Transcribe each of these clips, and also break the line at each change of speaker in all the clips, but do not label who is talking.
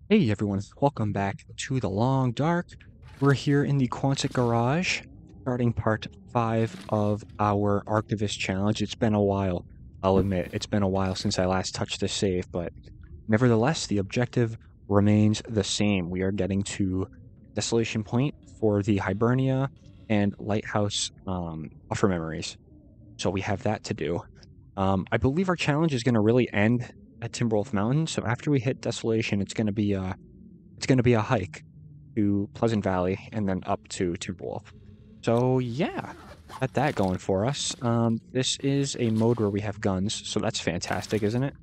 Hey everyone, welcome back to the Long Dark. We're here in the Quonset Garage, starting part 5 of our Archivist challenge. It's been a while, I'll admit, it's been a while since I last touched this save, but nevertheless, the objective remains the same. We are getting to Desolation Point for the Hibernia and Lighthouse buffer memories. So we have that to do. I believe our challenge is going to really end at Timberwolf Mountain. So after we hit Desolation, it's going to be a hike to Pleasant Valley and then up to Timberwolf. So yeah, got that going for us. This is a mode where we have guns, so that's fantastic, isn't it?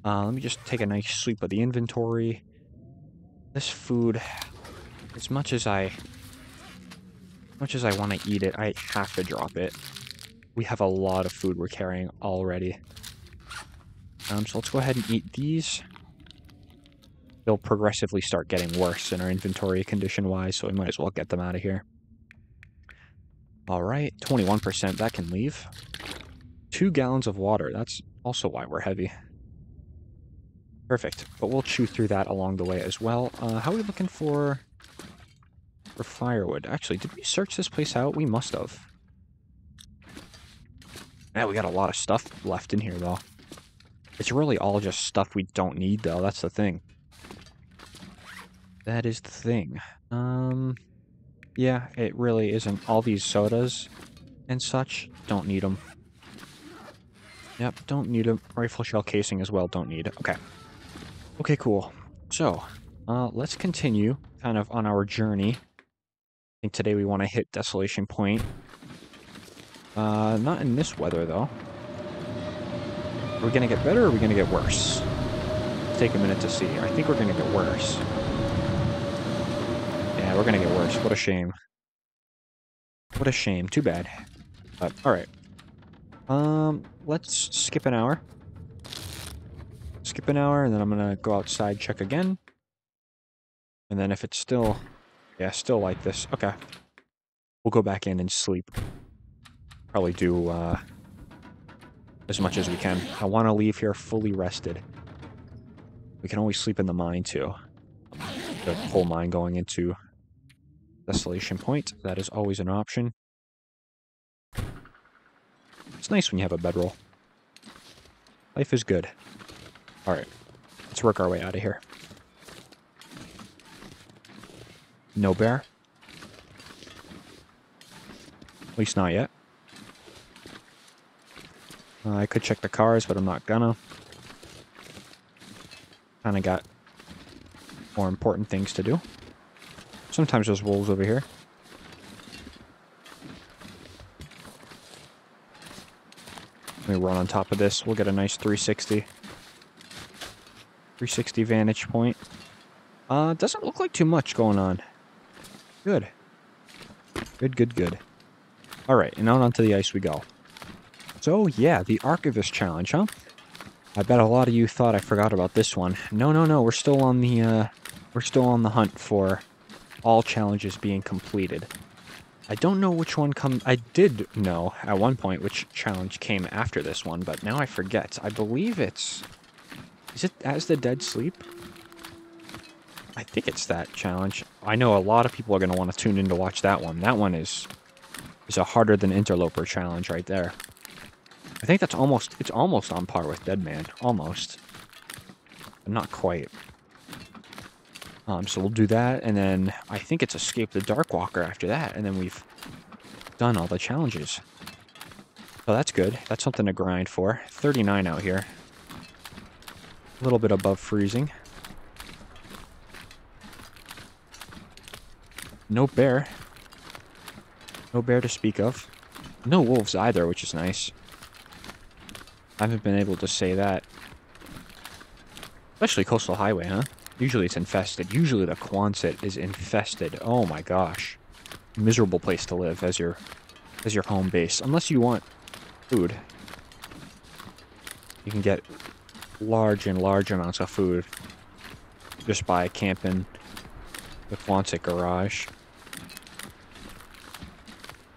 Let me just take a nice sweep of the inventory. This food, as much as I want to eat it, I have to drop it. We have a lot of food we're carrying already. So let's go ahead and eat these. They'll progressively start getting worse in our inventory condition-wise, so we might as well get them out of here. Alright, 21%, that can leave. 2 gallons of water, that's also why we're heavy. Perfect, but we'll chew through that along the way as well. How are we looking for firewood? Actually, did we search this place out? We must have. Yeah, we got a lot of stuff left in here, though. It's really all just stuff we don't need, though. That's the thing. That is the thing. Yeah, it really isn't. All these sodas and such, don't need them. Yep, don't need them. Rifle shell casing as well, don't need it. Okay. Okay, cool. So, let's continue kind of on our journey. I think today we want to hit Desolation Point. Not in this weather, though. Are we going to get better or are we going to get worse? Let's take a minute to see. I think we're going to get worse. Yeah, we're going to get worse. What a shame. What a shame. Too bad. But, alright. Let's skip an hour. Skip an hour, and then I'm going to go outside, check again. And then if it's still... Yeah, still like this. Okay. We'll go back in and sleep. Probably do, as much as we can. I want to leave here fully rested. We can always sleep in the mine, too. The coal mine going into Desolation Point. That is always an option. It's nice when you have a bedroll. Life is good. Alright. Let's work our way out of here. No bear? At least not yet. I could check the cars, but I'm not gonna. Kinda got more important things to do. Sometimes there's wolves over here. Let me run on top of this. We'll get a nice 360. 360 vantage point. Doesn't look like too much going on. Good. Good, good, good. Alright, and out onto the ice we go. So, yeah, the Archivist challenge, huh? I bet a lot of you thought I forgot about this one. No, no, no, we're still on the hunt for all challenges being completed. I don't know which one I did know at one point which challenge came after this one, but now I forget. I believe it's... Is it As the Dead Sleep? I think it's that challenge. I know a lot of people are going to want to tune in to watch that one. That one is a harder than Interloper challenge right there. I think it's almost on par with Dead Man. Almost. But not quite. So we'll do that, and then I think it's Escape the Darkwalker after that, and then we've done all the challenges. So that's good. That's something to grind for. 39 out here. A little bit above freezing. No bear. No bear to speak of. No wolves either, which is nice. I haven't been able to say that. Especially Coastal Highway, huh? Usually it's infested. Usually the Quonset is infested. Oh my gosh. Miserable place to live as your home base. Unless you want food. You can get large and large amounts of food just by camping the Quonset Garage.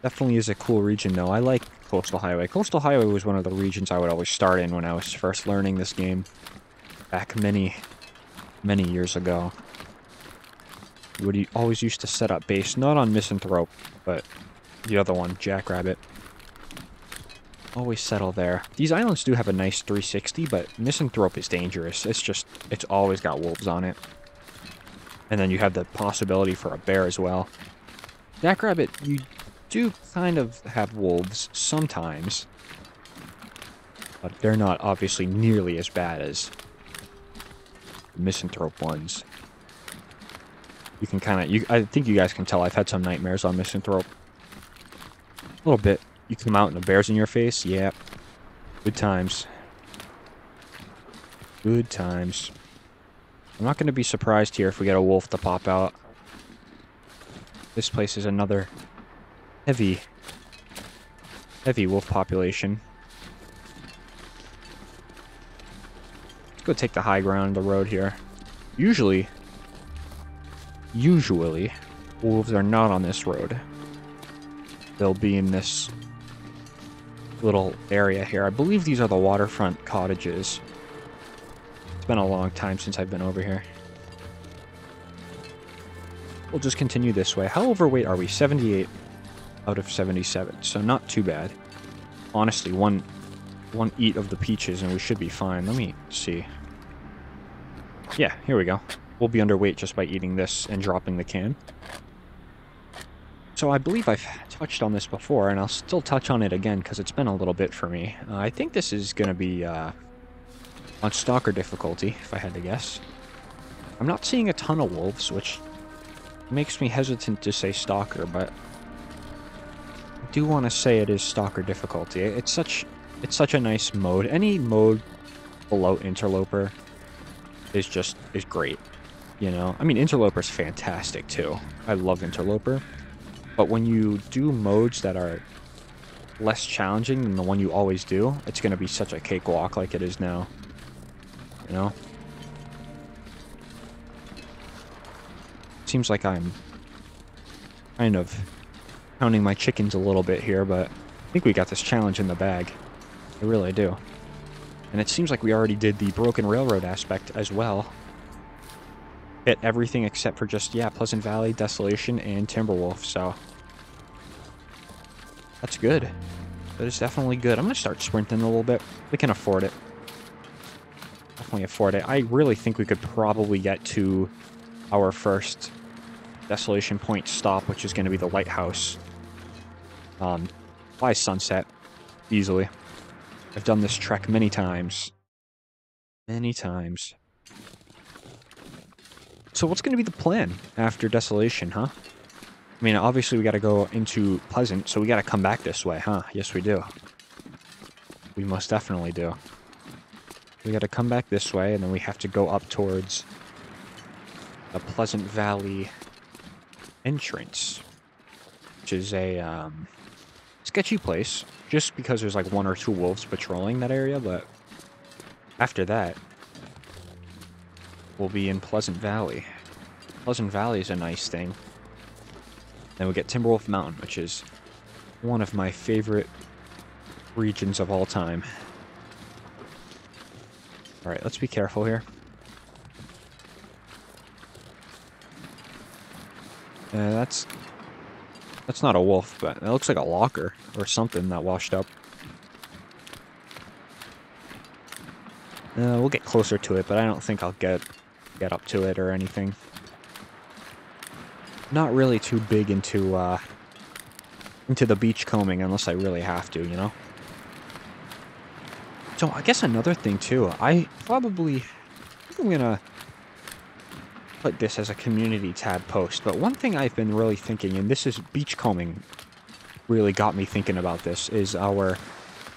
Definitely is a cool region, though. I like Coastal Highway. Coastal Highway was one of the regions I would always start in when I was first learning this game. Back many many years ago. We always used to set up base, not on Misanthrope, but the other one, Jackrabbit. Always settle there. These islands do have a nice 360, but Misanthrope is dangerous. It's always got wolves on it. And then you have the possibility for a bear as well. Jackrabbit, you do kind of have wolves sometimes, but they're not obviously nearly as bad as the Misanthrope ones. You can kind of, I think you guys can tell I've had some nightmares on Misanthrope. A little bit. You come out and the bear's in your face? Yeah. Good times. Good times. I'm not going to be surprised here if we get a wolf to pop out. This place is another heavy wolf population. Let's go take the high ground, the road here. Usually, wolves are not on this road. They'll be in this little area here. I believe these are the waterfront cottages. It's been a long time since I've been over here. We'll just continue this way. How overweight are we? 78 out of 77, so not too bad. Honestly, one eat of the peaches and we should be fine. Let me see. Yeah, here we go. We'll be underweight just by eating this and dropping the can. So I believe I've touched on this before, and I'll still touch on it again because it's been a little bit for me. I think this is going to be on Stalker difficulty, if I had to guess. I'm not seeing a ton of wolves, which makes me hesitant to say Stalker, but I do want to say it is Stalker difficulty. It's such a nice mode. Any mode below Interloper is great. You know, I mean, Interloper's fantastic too. I love Interloper. But when you do modes that are less challenging than the one you always do, it's going to be such a cakewalk like it is now. You know? Seems like I'm kind of counting my chickens a little bit here, but I think we got this challenge in the bag. I really do. And it seems like we already did the Broken Railroad aspect as well. Hit everything except for just, yeah, Pleasant Valley, Desolation, and Timberwolf, so that's good. That is definitely good. I'm going to start sprinting a little bit. We can afford it. Definitely afford it. I really think we could probably get to our first Desolation Point stop, which is going to be the lighthouse by sunset, easily. I've done this trek many times. Many times. So what's going to be the plan after Desolation, huh? I mean, obviously we got to go into Pleasant, so we got to come back this way, huh? Yes, we do. We most definitely do. We got to come back this way, and then we have to go up towards the Pleasant Valley entrance, which is a sketchy place, just because there's like 1 or 2 wolves patrolling that area, but after that, we'll be in Pleasant Valley. Pleasant Valley is a nice thing. Then we get Timberwolf Mountain, which is one of my favorite regions of all time. Alright, let's be careful here. That's not a wolf, but it looks like a locker or something that washed up. We'll get closer to it, but I don't think I'll get up to it or anything. Not really too big into the beach combing unless I really have to, you know? So I guess another thing too, I think I'm gonna put this as a community tab post, but one thing I've been really thinking, and this is beach combing really got me thinking about this, is our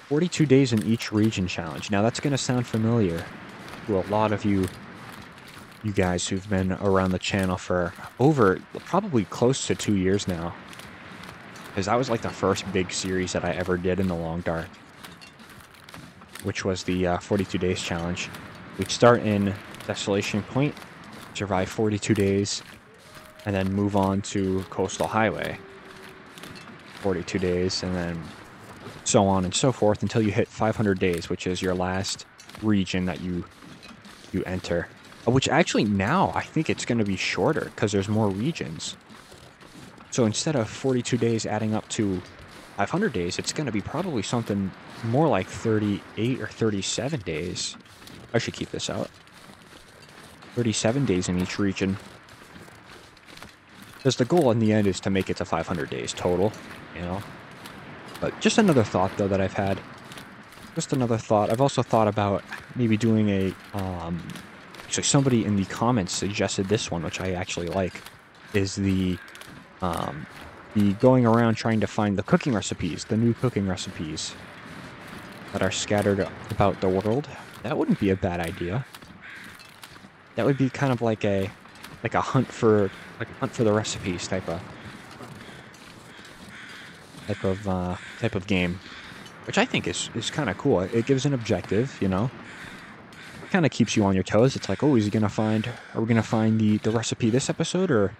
42 days in each region challenge. Now that's gonna sound familiar to a lot of you guys who've been around the channel for over probably close to 2 years now, because that was like the first big series that I ever did in the Long Dark, which was the 42 days challenge. We'd start in Desolation Point, survive 42 days, and then move on to Coastal Highway, 42 days, and then so on and so forth until you hit 500 days, which is your last region that you enter. Which actually now I think it's going to be shorter because there's more regions. So instead of 42 days adding up to 500 days, it's going to be probably something more like 38 or 37 days. I should keep this out. 37 days in each region. Because the goal in the end is to make it to 500 days total, you know? But just another thought, though, that I've had. Just another thought. I've also thought about maybe doing a, actually, somebody in the comments suggested this one, which I actually like, is the going around trying to find the cooking recipes, the new cooking recipes that are scattered about the world. That wouldn't be a bad idea. That would be kind of like a hunt for the recipes type of game, which I think is kind of cool. It gives an objective, you know. It kind of keeps you on your toes. It's like, oh, are we gonna find the recipe this episode, or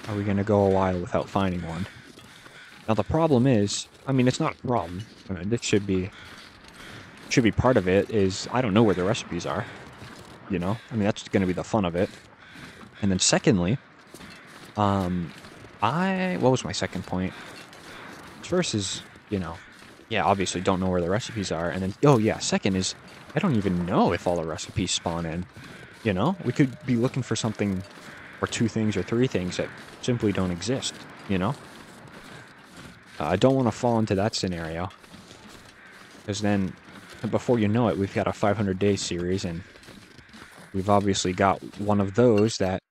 are we gonna go a while without finding one? Now the problem is, I mean, it's not a problem. I mean, this should be part of it. Is I don't know where the recipes are. You know, I mean, that's gonna be the fun of it. And then secondly, what was my second point? First is, you know, yeah, obviously don't know where the recipes are. And then, oh yeah, second is, I don't even know if all the recipes spawn in. You know, we could be looking for something, or two things or three things that simply don't exist, you know? I don't want to fall into that scenario. Because then, before you know it, we've got a 500-day series, and we've obviously got one of those that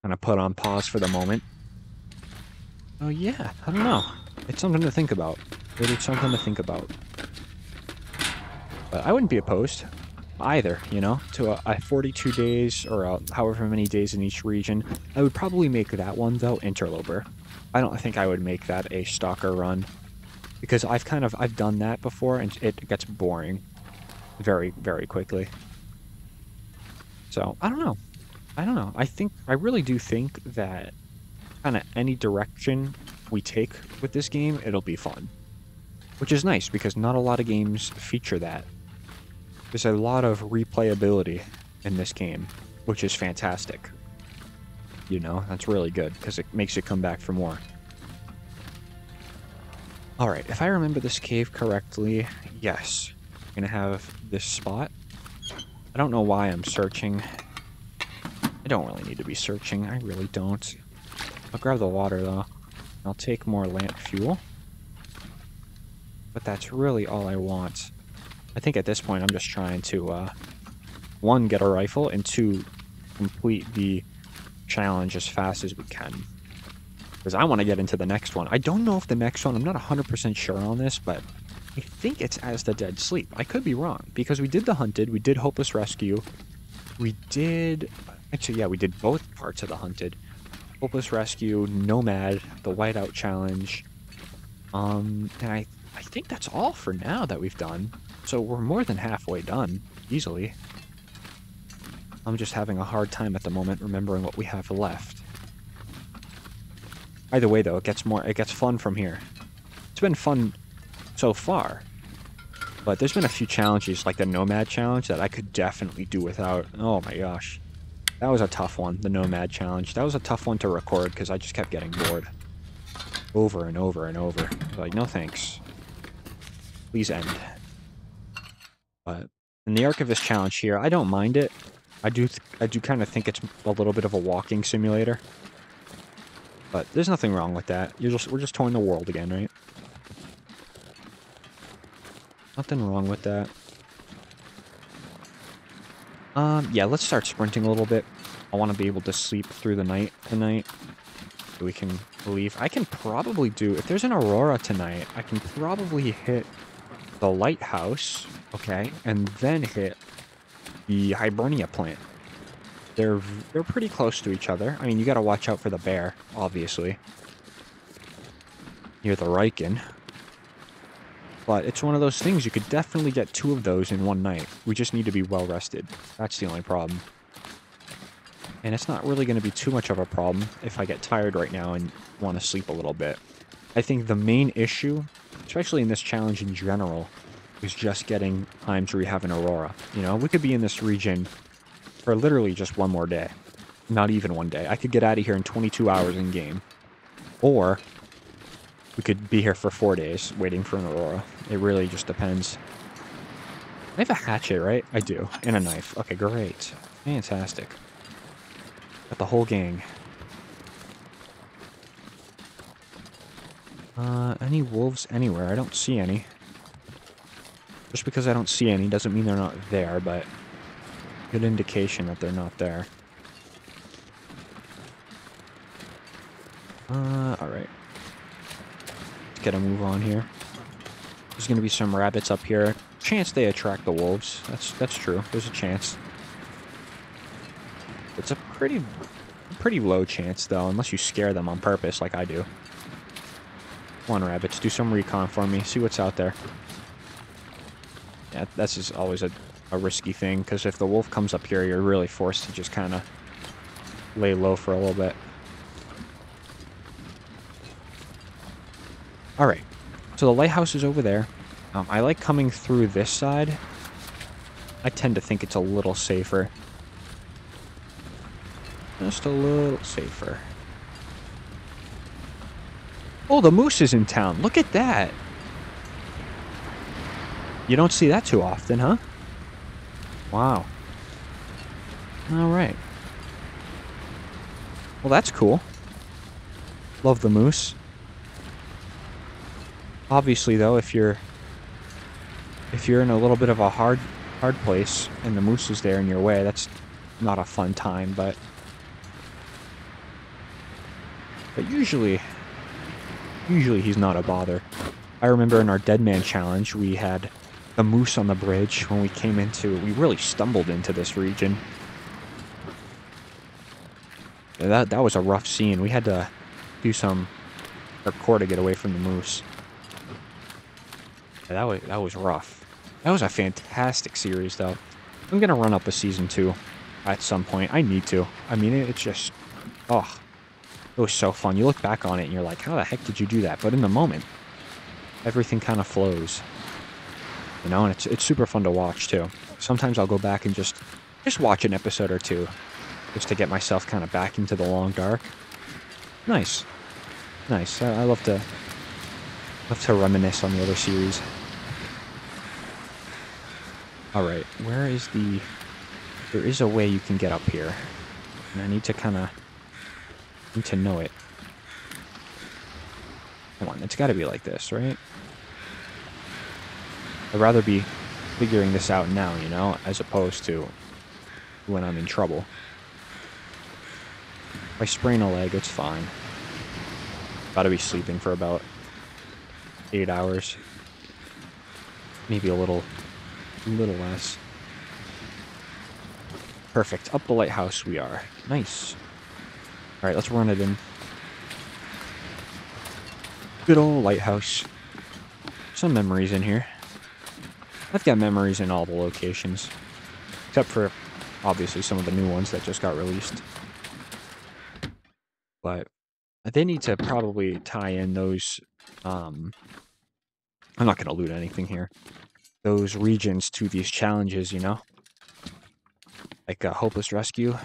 kind of put on pause for the moment. Oh yeah, I don't know. It's something to think about. It is something to think about. But I wouldn't be opposed either, you know, to a 42 days or however many days in each region. I would probably make that one, though, interloper. I don't think I would make that a stalker run, because I've done that before, and it gets boring very, very quickly. So, I don't know. I really do think that kind of any direction we take with this game, it'll be fun. Which is nice, because not a lot of games feature that. There's a lot of replayability in this game, which is fantastic. You know, that's really good, because it makes you come back for more. Alright, if I remember this cave correctly, yes. I'm gonna have this spot. I don't know why I'm searching. I don't really need to be searching, I really don't. I'll grab the water, though. I'll take more lamp fuel. But that's really all I want. I think at this point I'm just trying to, one, get a rifle, and two, complete the challenge as fast as we can. Because I want to get into the next one. I don't know if the next one, I'm not 100% sure on this, but I think it's As the Dead Sleep. I could be wrong, because we did the Hunted, we did Hopeless Rescue, we did... Actually, yeah, we did both parts of the Hunted. Hopeless Rescue, Nomad, the Whiteout Challenge, and I think that's all for now that we've done. So we're more than halfway done, easily. I'm just having a hard time at the moment remembering what we have left. Either way, though, it gets fun from here. It's been fun so far, but there's been a few challenges, like the Nomad Challenge, that I could definitely do without. Oh my gosh. That was a tough one, the Nomad Challenge. That was a tough one to record, because I just kept getting bored. Over and over and over. Like, no thanks. Please end. But in the Archivist Challenge here, I don't mind it. I do kind of think it's a little bit of a walking simulator. But there's nothing wrong with that. We're just touring the world again, right? Nothing wrong with that. Yeah, let's start sprinting a little bit. I want to be able to sleep through the night tonight. So we can leave. I can probably do... If there's an aurora tonight, I can probably hit the lighthouse, okay, and then hit the Hibernia plant. They're pretty close to each other. I mean, you gotta watch out for the bear, obviously. Near the Riken. But it's one of those things, you could definitely get 2 of those in one night. We just need to be well rested. That's the only problem. And it's not really going to be too much of a problem if I get tired right now and want to sleep a little bit. I think the main issue, especially in this challenge in general, is just getting times where you have an aurora. You know, we could be in this region for literally just one more day. Not even one day. I could get out of here in 22 hours in game. Or we could be here for 4 days waiting for an aurora. It really just depends. I have a hatchet, right? I do. And a knife. Okay, great. Fantastic. Got the whole gang. Any wolves anywhere? I don't see any. Just because I don't see any doesn't mean they're not there, but good indication that they're not there. Alright. Let's get a move on here. There's gonna be some rabbits up here. Chance they attract the wolves. That's true. There's a chance. It's a pretty low chance, though, unless you scare them on purpose like I do. Come on, rabbits. Do some recon for me. See what's out there. Yeah, that's just always a risky thing, because if the wolf comes up here, you're really forced to just kind of lay low for a little bit. Alright. So the lighthouse is over there. I like coming through this side. I tend to think it's a little safer. Just a little safer. Oh, the moose is in town. Look at that. You don't see that too often, huh? Wow. Alright. Well, that's cool. Love the moose. Obviously, though, if you're in a little bit of a hard place and the moose is there in your way, that's not a fun time, but usually he's not a bother. I remember in our Dead Man challenge, we had the moose on the bridge when we really stumbled into this region. That was a rough scene. We had to do some parkour to get away from the moose. That was rough. That was a fantastic series, though. I'm gonna run up a season 2 at some point. I need to. I mean, it's just, oh, it was so fun. You look back on it and you're like, how the heck did you do that? But in the moment, everything kind of flows. You know, and it's super fun to watch too. Sometimes I'll go back and just watch an episode or two, just to get myself kind of back into the long dark. Nice, nice. I love to reminisce on the other series. All right, where is the? There is a way you can get up here, and I need to know it. Come on, it's got to be like this, right? I'd rather be figuring this out now, you know, as opposed to when I'm in trouble. If I sprain a leg, it's fine. Gotta be sleeping for about 8 hours. Maybe a little less. Perfect. Up the lighthouse we are. Nice. Alright, let's run it in. Good old lighthouse. Some memories in here. I've got memories in all the locations. Except for, obviously, some of the new ones that just got released. But they need to probably tie in those, I'm not going to loot anything here. Those regions to these challenges, you know? Like a Hopeless Rescue.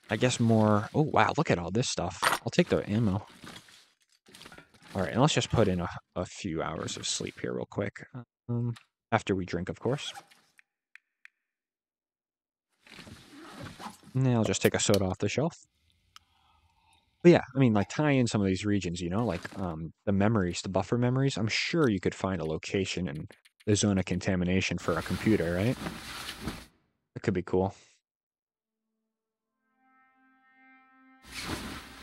I guess more... Oh, wow, look at all this stuff. I'll take the ammo. Alright, and let's just put in a few hours of sleep here real quick. After we drink, of course. And then I'll just take a soda off the shelf. But yeah, I mean, like, tie in some of these regions, you know? Like, the memories, the buffer memories. I'm sure you could find a location in the zone of contamination for a computer, right? That could be cool.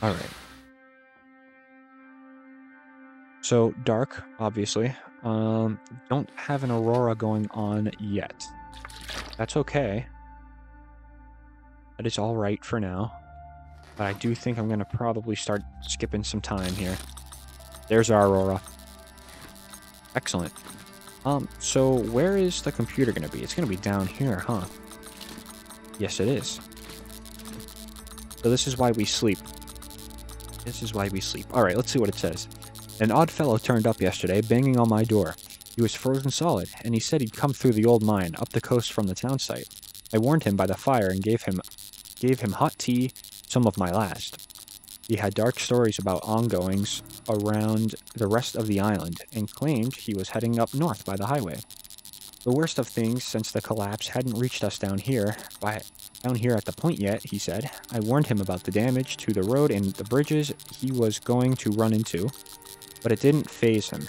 Alright. So, dark, obviously. Don't have an aurora going on yet. That's okay. That is alright for now. But I do think I'm going to probably start skipping some time here. There's our aurora. Excellent. So where is the computer going to be? It's going to be down here, huh? Yes, it is. So this is why we sleep. This is why we sleep. Alright, let's see what it says. An odd fellow turned up yesterday, banging on my door. He was frozen solid, and he said he'd come through the old mine, up the coast from the town site. I warned him by the fire and gave him hot tea, some of my last. He had dark stories about ongoings around the rest of the island, and claimed he was heading up north by the highway. The worst of things since the collapse hadn't reached us down here at the point yet, he said. I warned him about the damage to the road and the bridges he was going to run into, but it didn't faze him.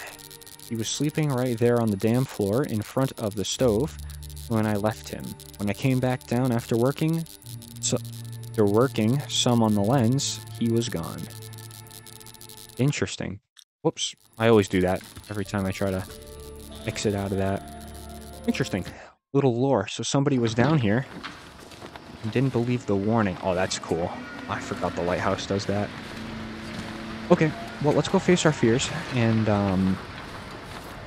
He was sleeping right there on the damn floor in front of the stove when I left him. When I came back down after working some on the lens, he was gone. Interesting. Whoops. I always do that every time I try to exit out of that. Interesting. Little lore. So somebody was down here and didn't believe the warning. Oh, that's cool. I forgot the lighthouse does that. Okay, well, let's go face our fears and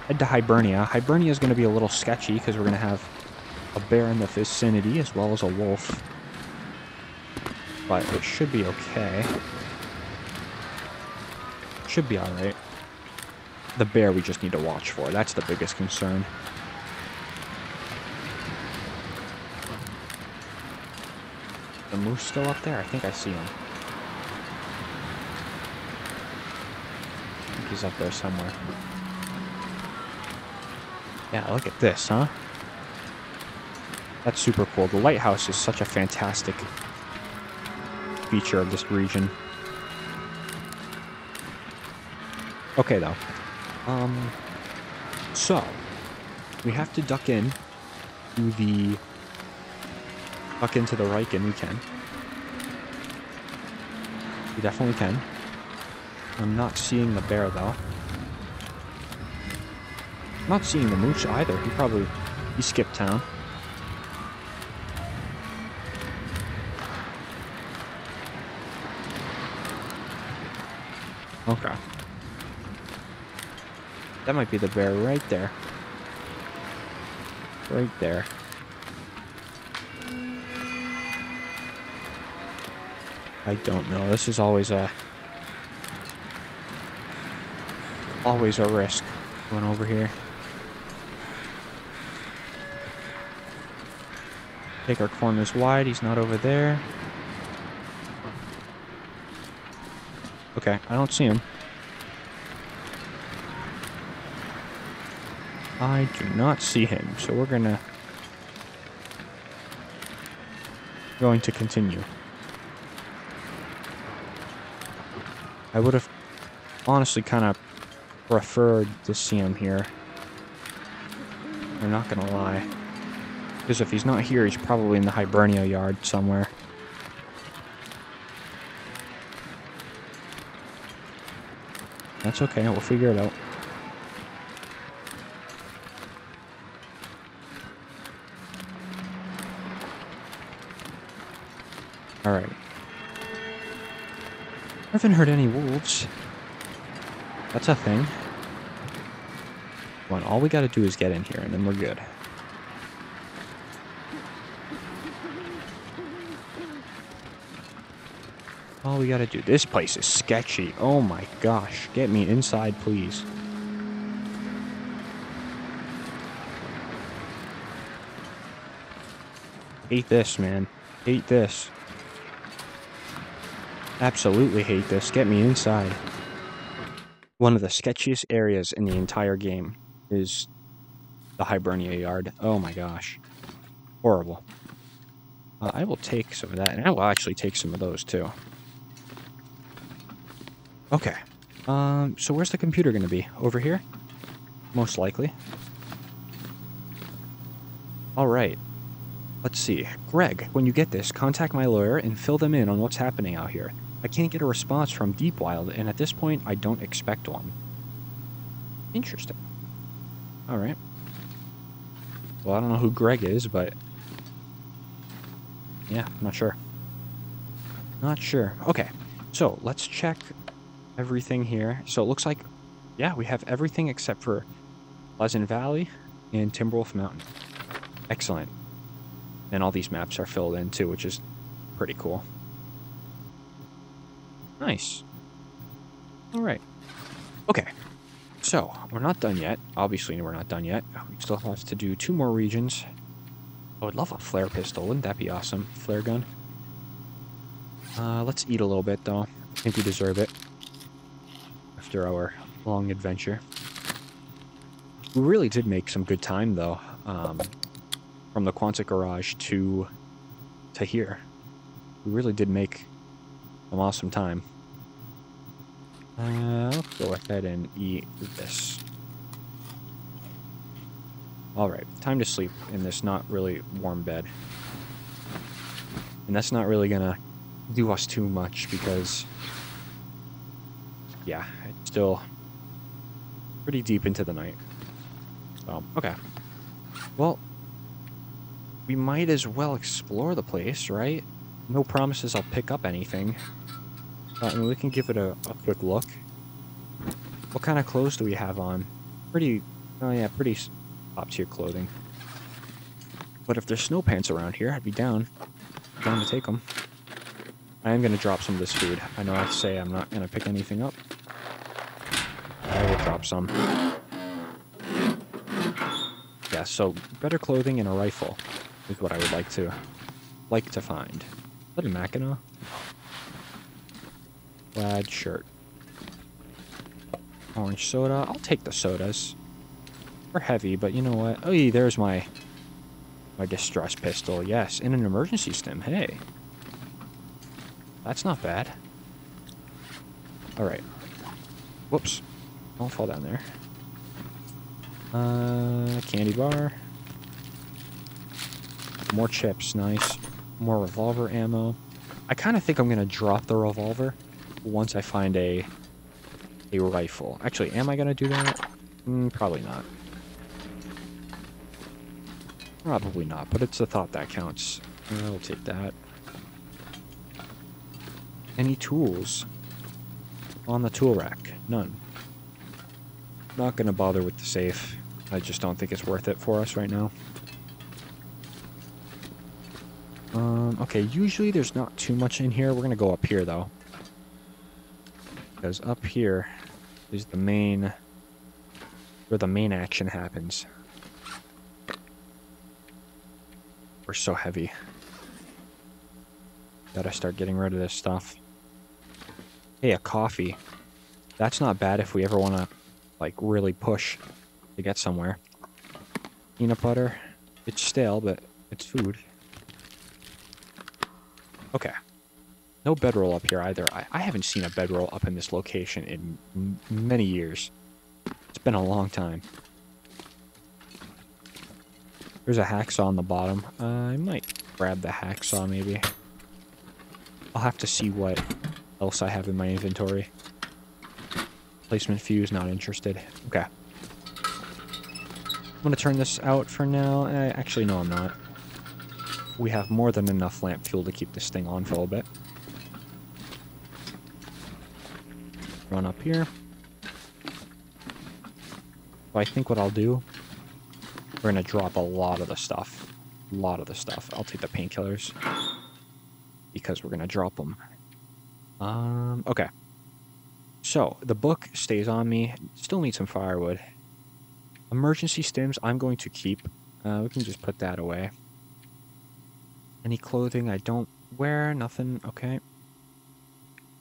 head to Hibernia. Hibernia is going to be a little sketchy because we're going to have a bear in the vicinity as well as a wolf. But it should be okay. Should be alright. The bear we just need to watch for. That's the biggest concern. The moose still up there? I think I see him. I think he's up there somewhere. Yeah, look at this, huh? That's super cool. The lighthouse is such a fantastic feature of this region. Okay, though. So we have to duck into the Riken. We can. We definitely can. I'm not seeing the bear, though. I'm not seeing the moose either. He skipped town. Okay. That might be the bear right there. Right there. I don't know. This is always a risk going over here. Take our corners wide. He's not over there. Okay, I don't see him. I do not see him, so we're going to continue. I would have honestly kind of preferred to see him here. I'm not going to lie. Because if he's not here, he's probably in the Hibernia yard somewhere. That's okay, we'll figure it out. Alright. I haven't heard any wolves. That's a thing. Come on, all we gotta do is get in here and then we're good. All we gotta do. This place is sketchy. Oh my gosh. Get me inside, please. Hate this, man. Hate this. Absolutely hate this. Get me inside. One of the sketchiest areas in the entire game is the Hibernia yard. Oh my gosh. Horrible. I will take some of that, and I will actually take some of those too. Okay. So where's the computer going to be? Over here? Most likely. Alright. Let's see. Greg, when you get this, contact my lawyer and fill them in on what's happening out here. I can't get a response from Deepwild, and at this point, I don't expect one. Interesting. Alright. Well, I don't know who Greg is, but... yeah, not sure. Not sure. Okay. So, let's check everything here. So it looks like, yeah, we have everything except for Pleasant Valley and Timberwolf Mountain. Excellent. And all these maps are filled in too, which is pretty cool. Nice. Alright. Okay. So, we're not done yet. Obviously, we're not done yet. We still have to do 2 more regions. I would love a flare pistol. Wouldn't that be awesome? Flare gun. Let's eat a little bit, though. I think we deserve it after our long adventure. We really did make some good time, though, from the Quonset garage to here. We really did make some awesome time. I'll go ahead and eat this. Alright, time to sleep in this not really warm bed. And that's not really gonna do us too much because, yeah, it's still pretty deep into the night. So, okay. Well, we might as well explore the place, right? No promises I'll pick up anything. I mean, we can give it a quick look. What kind of clothes do we have on? Pretty, oh yeah, pretty top-tier clothing. But if there's snow pants around here, I'd be down to take them. I am going to drop some of this food. I know I say I'm not going to pick anything up. I will drop some. Yeah, so better clothing and a rifle is what I would like to find. Is that a Mackinac? Plaid shirt. Orange soda. I'll take the sodas. They're heavy, but you know what? Oh, yeah, there's my distress pistol. Yes, and an emergency stim. Hey. That's not bad. Alright. Whoops. Don't fall down there. Candy bar. More chips. Nice. More revolver ammo. I kind of think I'm going to drop the revolver once I find a rifle. Actually, am I going to do that? Probably not. Probably not, but it's a thought that counts. I'll take that. Any tools on the tool rack? None. Not going to bother with the safe. I just don't think it's worth it for us right now. Okay, usually there's not too much in here. We're going to go up here, though. Because up here is the main... where the main action happens. We're so heavy. Gotta start getting rid of this stuff. Hey, a coffee. That's not bad if we ever want to, like, really push to get somewhere. Peanut butter. It's stale, but it's food. Okay. No bedroll up here either. I haven't seen a bedroll up in this location in many years. It's been a long time. There's a hacksaw on the bottom. I might grab the hacksaw, maybe. I'll have to see what else I have in my inventory. Placement fuse, not interested. Okay. I'm going to turn this out for now. Actually, no, I'm not. We have more than enough lamp fuel to keep this thing on for a little bit. Run up here. So I think what I'll do, we're going to drop a lot of the stuff. A lot of the stuff. I'll take the painkillers because we're going to drop them. Okay. So, the book stays on me. Still need some firewood. Emergency stims I'm going to keep. We can just put that away. Any clothing I don't wear? Nothing. Okay.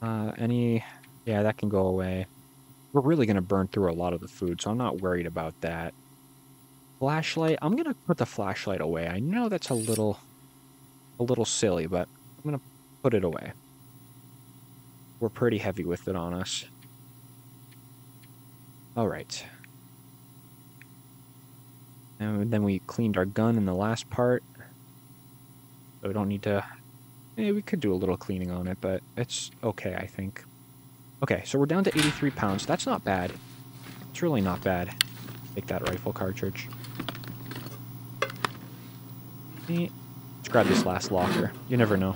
Yeah, that can go away. We're really going to burn through a lot of the food, so I'm not worried about that. Flashlight. I'm going to put the flashlight away. I know that's a little silly, but I'm going to put it away. We're pretty heavy with it on us. Alright. And then we cleaned our gun in the last part. So we don't need to... we could do a little cleaning on it, but it's okay, I think. Okay, so we're down to 83 pounds. That's not bad. It's really not bad. Take that rifle cartridge. Let's grab this last locker. You never know.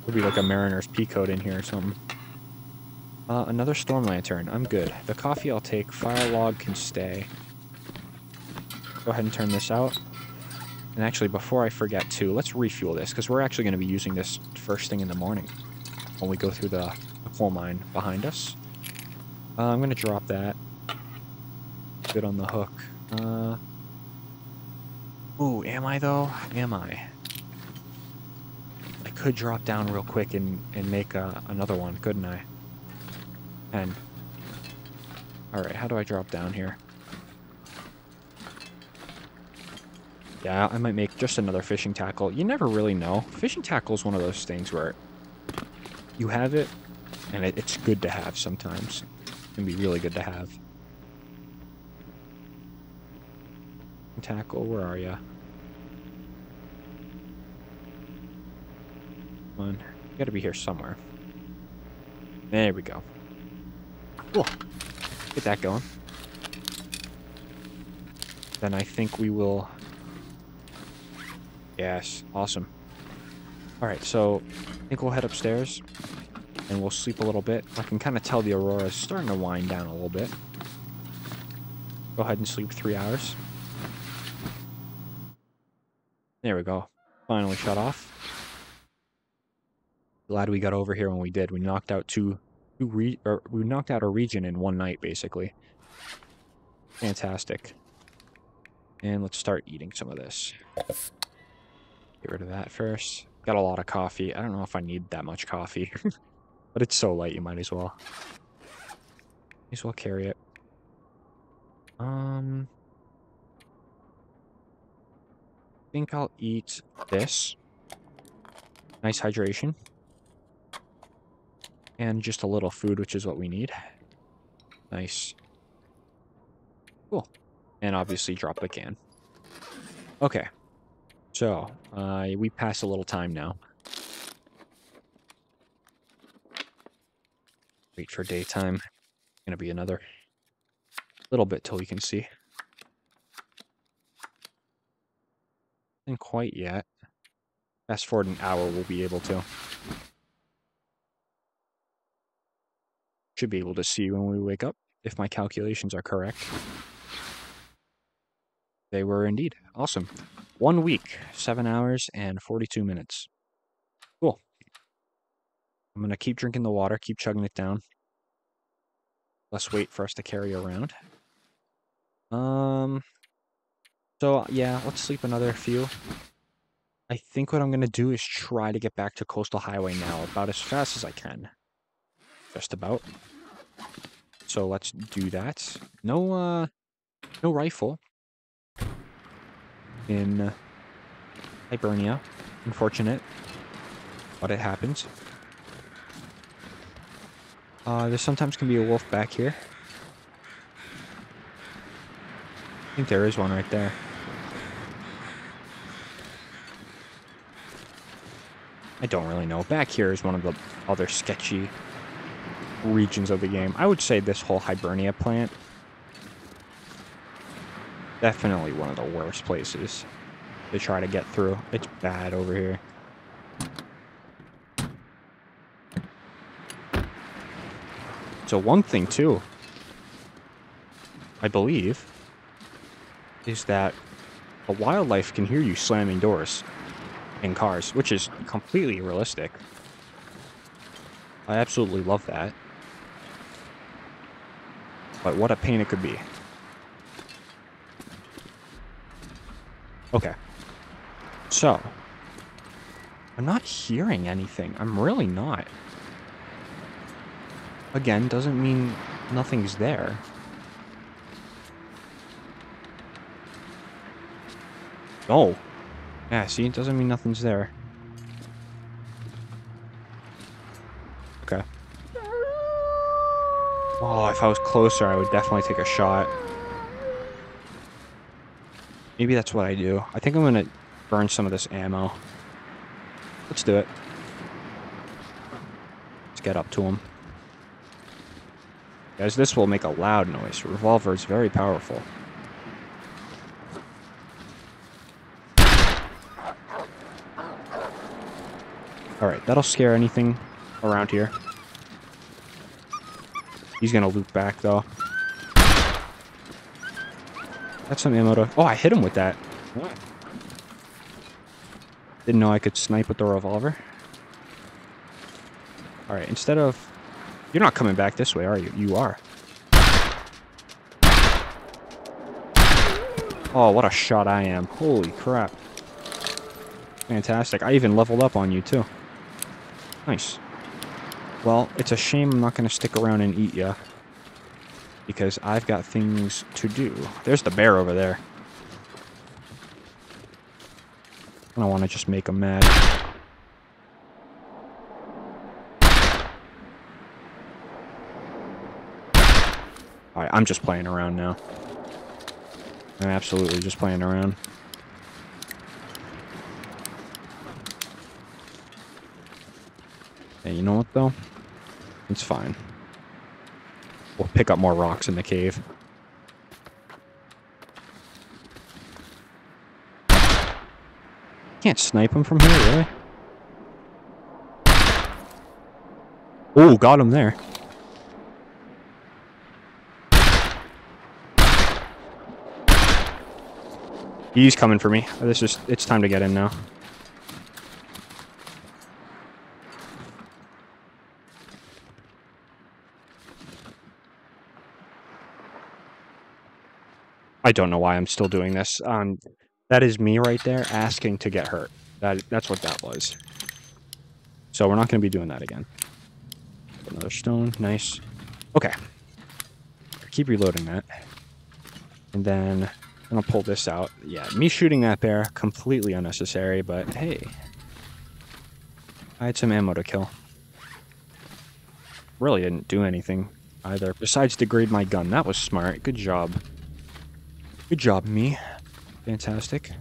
Could be like a mariner's pea coat in here or something. Another storm lantern. I'm good. The coffee I'll take. Fire log can stay. Go ahead and turn this out. And actually, before I forget too, let's refuel this, because we're actually going to be using this first thing in the morning when we go through the coal mine behind us. I'm going to drop that. Good on the hook. Oh, am I though? Am I? I could drop down real quick and make another one, couldn't I? 10. Alright, how do I drop down here? Yeah, I might make just another fishing tackle. You never really know. Fishing tackle is one of those things where you have it, and it's good to have sometimes. It can be really good to have. Tackle, where are ya? Come on. You gotta be here somewhere. There we go. Cool. Get that going. Then I think we will... Yes, awesome. Alright, so I think we'll head upstairs and we'll sleep a little bit. I can kind of tell the aurora is starting to wind down a little bit. Go ahead and sleep 3 hours. There we go. Finally shut off. Glad we got over here when we did. We knocked out we knocked out a region in one night, basically. Fantastic. And let's start eating some of this. Get rid of that first. Got a lot of coffee. I don't know if I need that much coffee. But it's so light, you might as well. Might as well carry it. I think I'll eat this. Nice hydration. And just a little food, which is what we need. Nice. Cool. And obviously drop the can. Okay. So, we pass a little time now. Wait for daytime. Gonna be another little bit till we can see. Not quite yet. Fast forward an hour, we'll be able to. Should be able to see when we wake up, if my calculations are correct. They were indeed. Awesome. 1 week, 7 hours, and 42 minutes. Cool. I'm going to keep drinking the water, keep chugging it down. Less weight for us to carry around. So, yeah, let's sleep another few. I think what I'm going to do is try to get back to Coastal Highway now, about as fast as I can. Just about. So let's do that. No rifle in Hibernia. Unfortunate, but it happens. There sometimes can be a wolf back here. I think there is one right there. I don't really know. Back here is one of the other sketchy regions of the game. I would say this whole Hibernia plant, definitely one of the worst places to try to get through. It's bad over here. So one thing too, I believe, is that the wildlife can hear you slamming doors in cars, which is completely realistic. I absolutely love that. But what a pain it could be. Okay. So, I'm not hearing anything. I'm really not. Again, doesn't mean nothing's there. Oh. Yeah, see, it doesn't mean nothing's there. Okay. Oh, if I was closer, I would definitely take a shot. Maybe that's what I do. I think I'm gonna burn some of this ammo. Let's do it. Let's get up to him. Guys, this will make a loud noise. Revolver is very powerful. Alright, that'll scare anything around here. He's gonna loop back, though. That's some ammo to... Oh, I hit him with that. Didn't know I could snipe with the revolver. Alright, instead of... You're not coming back this way, are you? You are. Oh, what a shot I am. Holy crap. Fantastic. I even leveled up on you, too. Nice. Well, it's a shame I'm not going to stick around and eat ya, because I've got things to do. There's the bear over there. I don't want to just make him mad. Alright, I'm just playing around now. I'm absolutely just playing around. Hey, you know what, though? It's fine. We'll pick up more rocks in the cave. Can't snipe him from here, really? Oh, got him there. He's coming for me. It's time to get in now. I don't know why I'm still doing this. That is me right there asking to get hurt. That's what that was. So we're not going to be doing that again. Another stone. Nice. Okay. Keep reloading that. And then I'm going to pull this out. Yeah, me shooting that bear, completely unnecessary, but hey. I had some ammo to kill. Really didn't do anything either, besides degrade my gun. That was smart. Good job. Good job, me. Fantastic.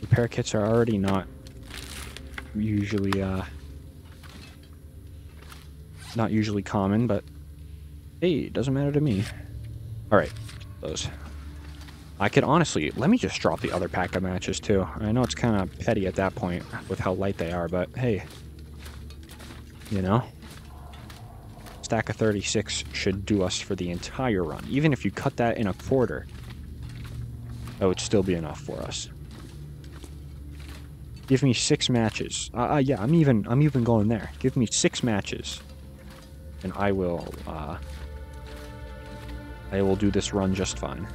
Repair kits are already not usually common, but hey, it doesn't matter to me. Alright, those. I could honestly, let me just drop the other pack of matches too. I know it's kind of petty at that point with how light they are, but hey, you know, stack of 36 should do us for the entire run. Even if you cut that in a quarter, that would still be enough for us. Give me 6 matches. Yeah, I'm even going there. Give me 6 matches, and I will do this run just fine.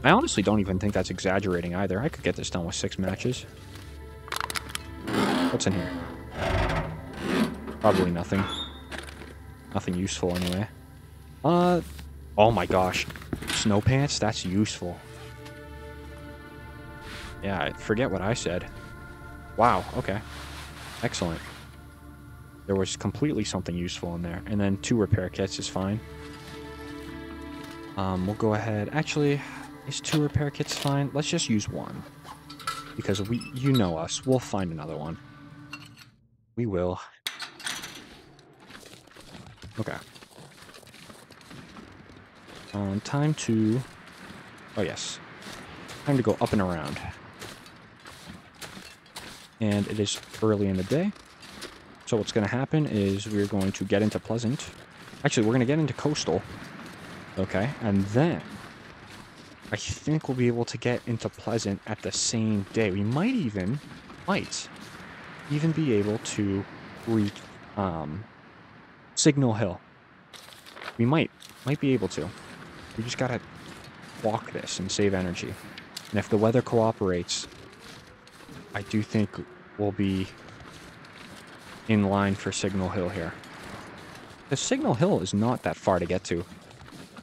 I honestly don't even think that's exaggerating either. I could get this done with 6 matches. What's in here? Probably nothing. Nothing useful anyway. Oh my gosh. Snow pants? That's useful. Yeah, forget what I said. Wow, okay. Excellent. There was completely something useful in there. And then 2 repair kits is fine. We'll go ahead. Actually, is 2 repair kits fine? Let's just use 1. Because you know us. We'll find another one. We will. Okay. Time to... Oh, yes. Time to go up and around. And it is early in the day. So what's going to happen is we're going to get into Pleasant. Actually, we're going to get into Coastal. Okay, and then I think we'll be able to get into Pleasant at the same day. We might even be able to reach Signal Hill. We might be able to. We just gotta walk this and save energy. And if the weather cooperates, I do think we'll be in line for Signal Hill here. The Signal Hill is not that far to get to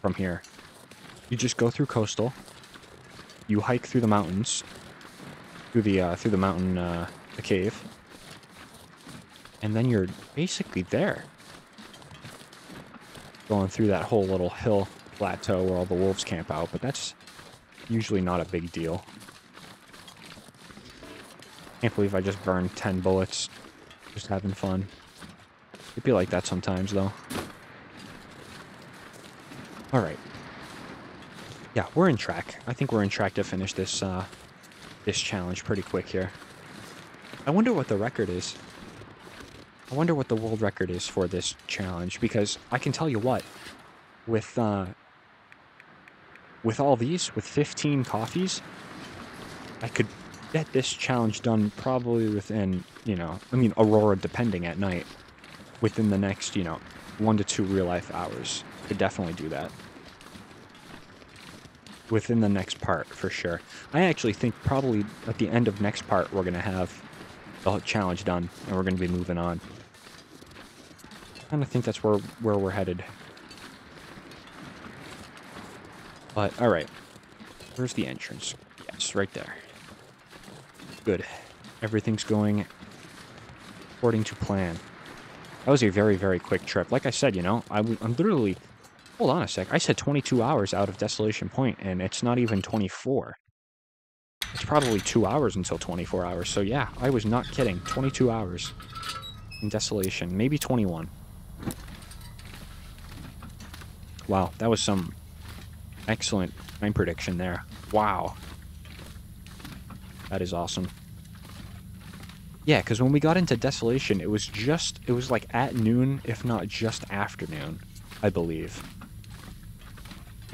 from here. You just go through Coastal. You hike through the mountains, through the mountain, the cave, and then you're basically there. Going through that whole little hill plateau where all the wolves camp out, but that's usually not a big deal. Can't believe I just burned 10 bullets. Just having fun. It'd be like that sometimes, though. Alright. Yeah, we're in track. I think we're in track to finish this, this challenge pretty quick here. I wonder what the record is. I wonder what the world record is for this challenge, because I can tell you what, with all these, with 15 coffees, I could get this challenge done probably within, you know, I mean, Aurora depending at night, within the next, you know, 1 to 2 real life hours. Could definitely do that. within the next part, for sure. I actually think probably at the end of next part, we're going to have the whole challenge done, and we're going to be moving on. I kind of think that's where we're headed. But, alright. Where's the entrance? Yes, right there. Good. Everything's going according to plan. That was a very, very quick trip. Like I said, you know, I'm literally... Hold on a sec. I said 22 hours out of Desolation Point, and it's not even 24. It's probably 2 hours until 24 hours. So yeah, I was not kidding. 22 hours in Desolation. Maybe 21. Wow, that was some excellent time prediction there. Wow. That is awesome. Yeah, because when we got into Desolation, it was like at noon, if not just afternoon, I believe.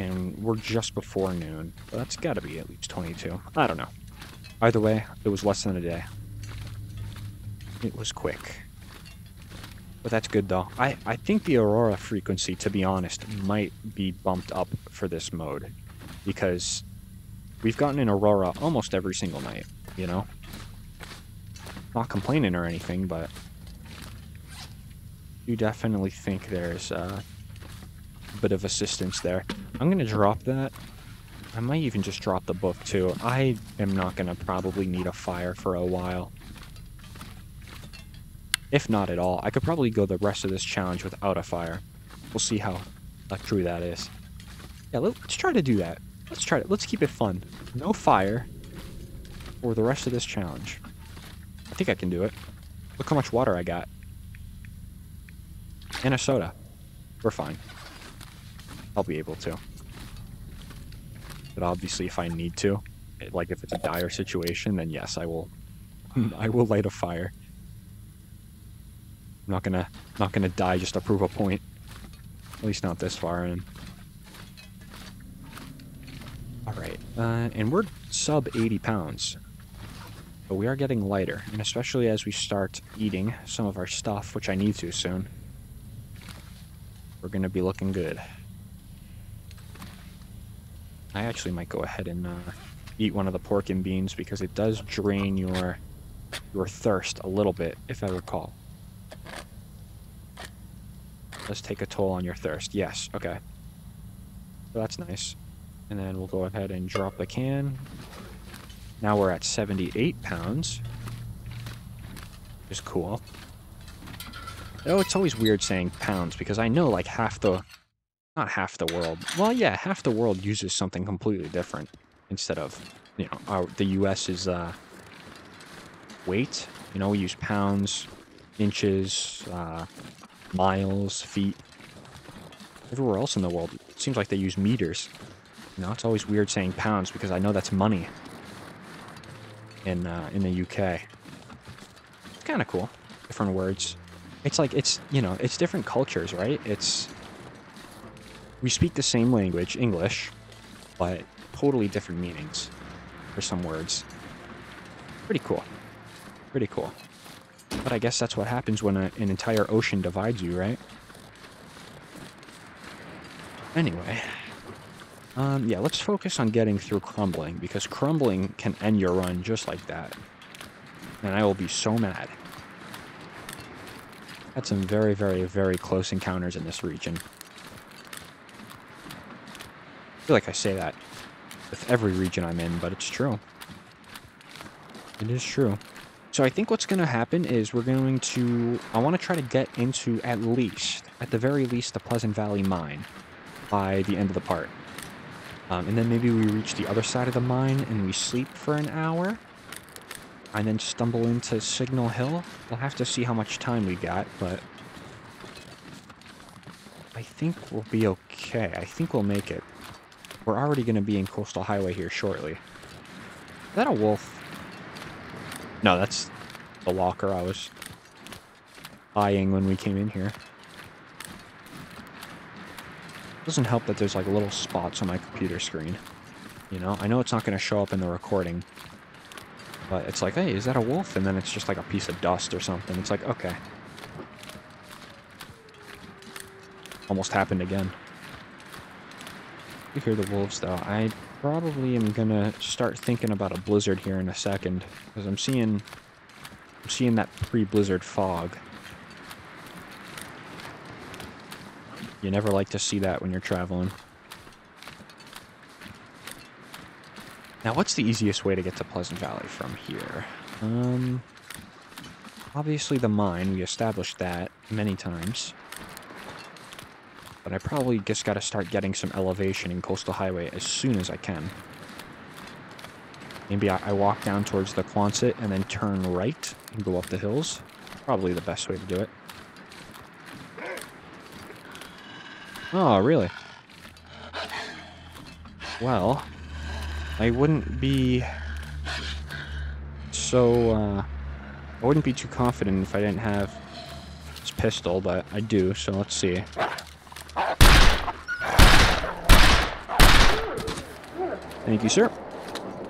And we're just before noon. Well, that's got to be at least 22. I don't know. Either way, it was less than a day. It was quick. But that's good, though. I think the Aurora frequency, to be honest, might be bumped up for this mode. Because we've gotten an Aurora almost every single night, you know? Not complaining or anything, but you definitely think there's a bit of assistance there. I'm going to drop that. I might even just drop the book, too. I am not going to probably need a fire for a while. If not at all. I could probably go the rest of this challenge without a fire. We'll see how true that is. Yeah, let's try to do that. Let's try it. Let's keep it fun. No fire for the rest of this challenge. I think I can do it. Look how much water I got. And a soda. We're fine. I'll be able to. But obviously if I need to, like if it's a dire situation, then yes, I will I will light a fire. I'm not gonna die just to prove a point. At least not this far in. Alright, and we're sub 80 pounds. But we are getting lighter, and especially as we start eating some of our stuff, which I need to soon, we're going to be looking good. I actually might go ahead and eat one of the pork and beans, because it does drain your thirst a little bit, if I recall. It does take a toll on your thirst. Yes, okay. So that's nice. And then we'll go ahead and drop the can. Now we're at 78 pounds. Which is cool. Oh, it's always weird saying pounds, because I know like not half the world. Well, yeah, half the world uses something completely different instead of, you know, the US's weight. You know, we use pounds, inches, miles, feet. Everywhere else in the world, it seems like they use meters. You know, it's always weird saying pounds, because I know that's money in the UK. It's kind of cool. Different words. It's like, you know, it's different cultures, right? We speak the same language, English, but totally different meanings for some words. Pretty cool. Pretty cool. But I guess that's what happens when an entire ocean divides you, right? Anyway. Yeah, let's focus on getting through crumbling, because crumbling can end your run just like that. And I will be so mad. Had some very, very, very close encounters in this region. I feel like I say that with every region I'm in, but it's true. It is true. So I think what's going to happen is I want to try to get into at the very least, the Pleasant Valley mine by the end of the part. And then maybe we reach the other side of the mine and we sleep for an hour. And then stumble into Signal Hill. We'll have to see how much time we got, but I think we'll be okay. I think we'll make it. We're already going to be in Coastal Highway here shortly. Is that a wolf? No, that's the walker I was eyeing when we came in here. Doesn't help that there's like little spots on my computer screen. You know, I know it's not going to show up in the recording, but it's like, hey, is that a wolf? And then it's just like a piece of dust or something. It's like, okay. Almost happened again. You hear the wolves though. probably am gonna start thinking about a blizzard here in a second, because I'm seeing that pre-blizzard fog. You never like to see that when you're traveling. Now, what's the easiest way to get to Pleasant Valley from here? Obviously the mine. We established that many times. But I probably just gotta start getting some elevation in Coastal Highway as soon as I can. Maybe I walk down towards the Quonset and then turn right and go up the hills. Probably the best way to do it. Oh, really? Well, I wouldn't be so, I wouldn't be too confident if I didn't have this pistol, but I do, so let's see. Thank you, sir.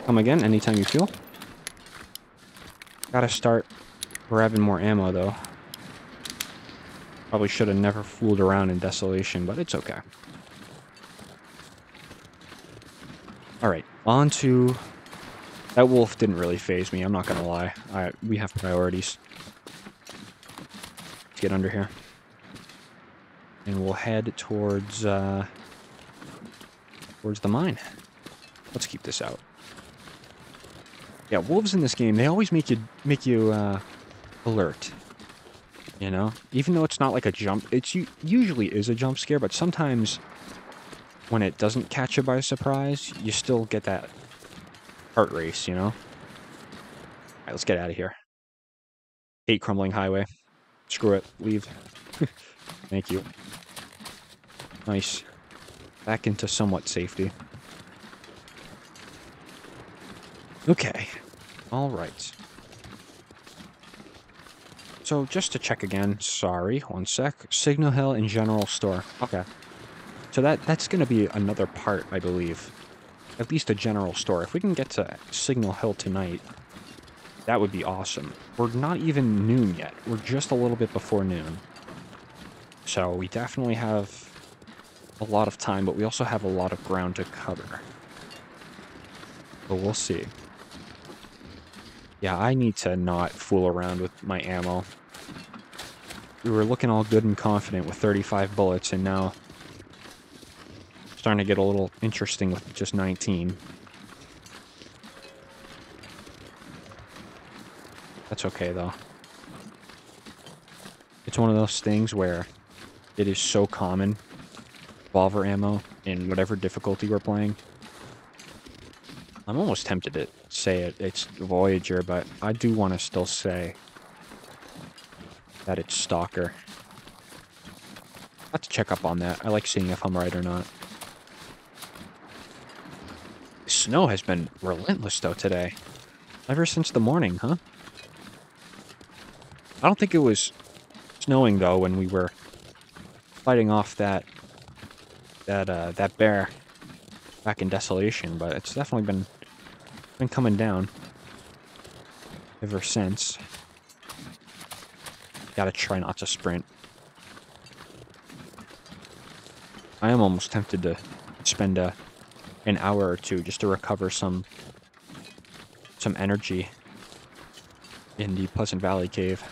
Come again anytime you feel. Gotta start grabbing more ammo, though. Probably should have never fooled around in Desolation, but it's okay. Alright, on to... That wolf didn't really faze me, I'm not gonna lie. We have priorities. Let's get under here. And we'll head towards the mine. Let's keep this out. Yeah, wolves in this game, they always make you alert. You know? Even though it's not like a jump, usually is a jump scare, but sometimes when it doesn't catch you by surprise, you still get that heart race, you know? Alright, let's get out of here. Hate crumbling highway. Screw it. Leave. Thank you. Nice. Back into somewhat safety. Okay. Alright. So, just to check again, sorry, one sec. Signal Hill and General Store. Okay. So that's going to be another part, I believe. At least a general store. If we can get to Signal Hill tonight, that would be awesome. We're not even noon yet. We're just a little bit before noon. So we definitely have a lot of time, but we also have a lot of ground to cover. But we'll see. Yeah, I need to not fool around with my ammo. We were looking all good and confident with 35 bullets, and now starting to get a little interesting with just 19. That's okay, though. It's one of those things where it is so common, revolver ammo, in whatever difficulty we're playing. I'm almost tempted to say it's Voyager, but I do want to still say that it's Stalker. I'll have to check up on that. I like seeing if I'm right or not. The snow has been relentless, though, today. Ever since the morning, huh? I don't think it was snowing, though, when we were fighting off that bear back in Desolation, but it's definitely been coming down ever since. Gotta try not to sprint. I am almost tempted to spend an hour or two just to recover some energy in the Pleasant Valley cave.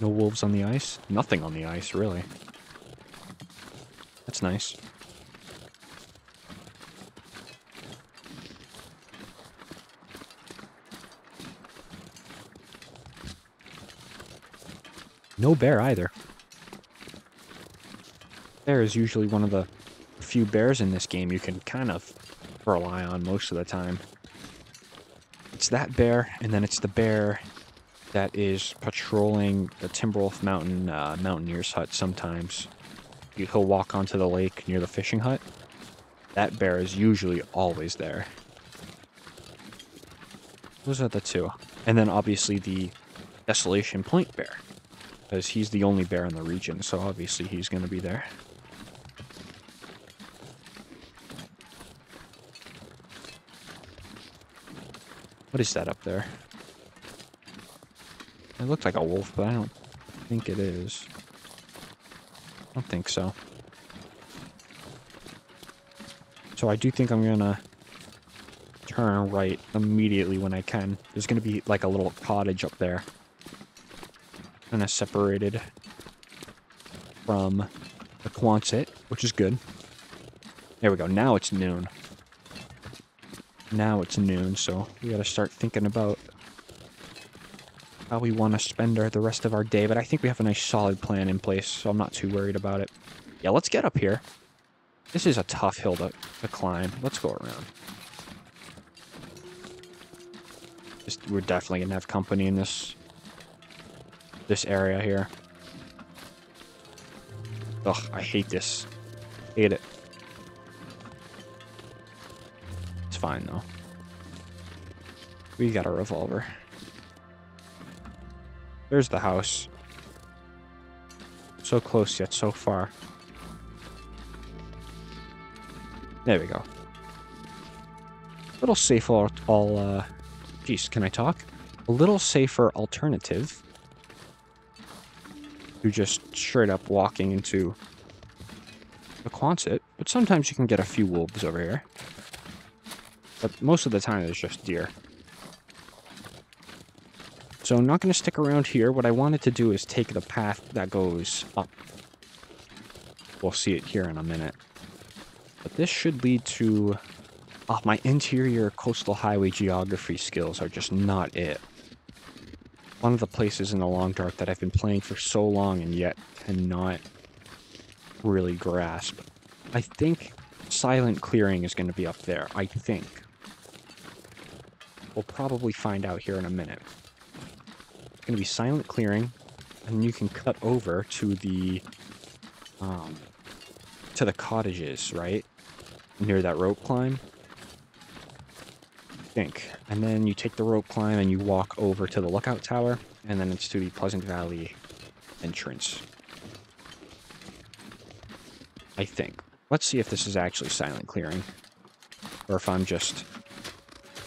No wolves on the ice? Nothing on the ice, really. That's nice. No bear either. Bear is usually one of the few bears in this game you can kind of rely on most of the time. It's that bear, and then it's the bear that is patrolling the Timberwolf Mountain Mountaineer's hut sometimes. He'll walk onto the lake near the fishing hut. That bear is usually always there. Those are the two. And then obviously the Desolation Point bear, because he's the only bear in the region, so obviously he's going to be there. What is that up there? It looks like a wolf, but I don't think it is. I don't think so. So I do think I'm gonna turn right immediately when I can. There's gonna be like a little cottage up there. Kind of separated from the Quonset, which is good. There we go. Now it's noon. Now it's noon, so we gotta start thinking about how we want to spend the rest of our day. But I think we have a nice solid plan in place, so I'm not too worried about it. Yeah, let's get up here. This is a tough hill to climb. Let's go around. We're definitely gonna have company in this area here. Ugh, I hate this. Hate it. It's fine though. We got a revolver. There's the house. So close yet so far. There we go. A little safer, geez, can I talk? A little safer alternative to just straight up walking into the Quonset, but sometimes you can get a few wolves over here. But most of the time there's just deer. So I'm not going to stick around here. What I wanted to do is take the path that goes up. We'll see it here in a minute. But this should lead to... Oh, my interior coastal highway geography skills are just not it. One of the places in the Long Dark that I've been playing for so long and yet cannot really grasp. I think Silent Clearing is going to be up there. I think. We'll probably find out here in a minute. It's going to be Silent Clearing, and you can cut over to the cottages, right? Near that rope climb. I think. And then you take the rope climb and you walk over to the lookout tower, and then it's to the Pleasant Valley entrance. I think. Let's see if this is actually Silent Clearing, or if I'm just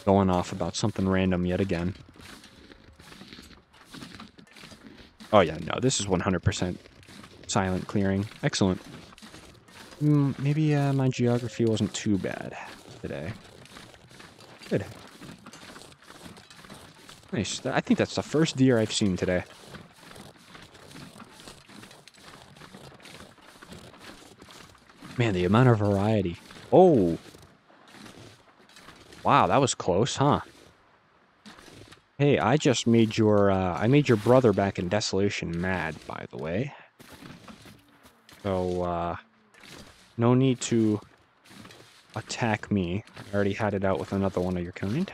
going off about something random yet again. Oh yeah, no, this is 100% Silent Clearing. Excellent. Maybe my geography wasn't too bad today. Good. Nice. I think that's the first deer I've seen today. Man, the amount of variety. Oh! Wow, that was close, huh? Hey, I just made your, I made your brother back in Desolation mad, by the way. So, no need to attack me. I already had it out with another one of your kind.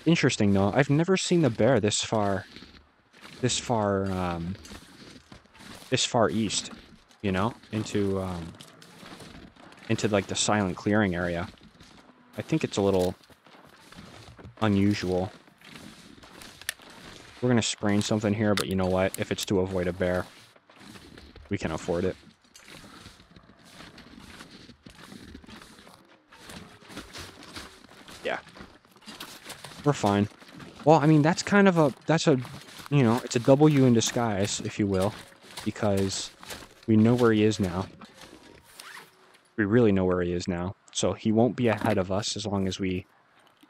Interesting, though. I've never seen the bear this far east, you know, into like the Silent Clearing area. I think it's a little unusual. We're gonna sprain something here, but you know what? If it's to avoid a bear, we can afford it. Yeah. We're fine. Well, I mean, that's kind of you know, it's a W in disguise, if you will, because we know where he is now. We really know where he is now. So he won't be ahead of us as long as we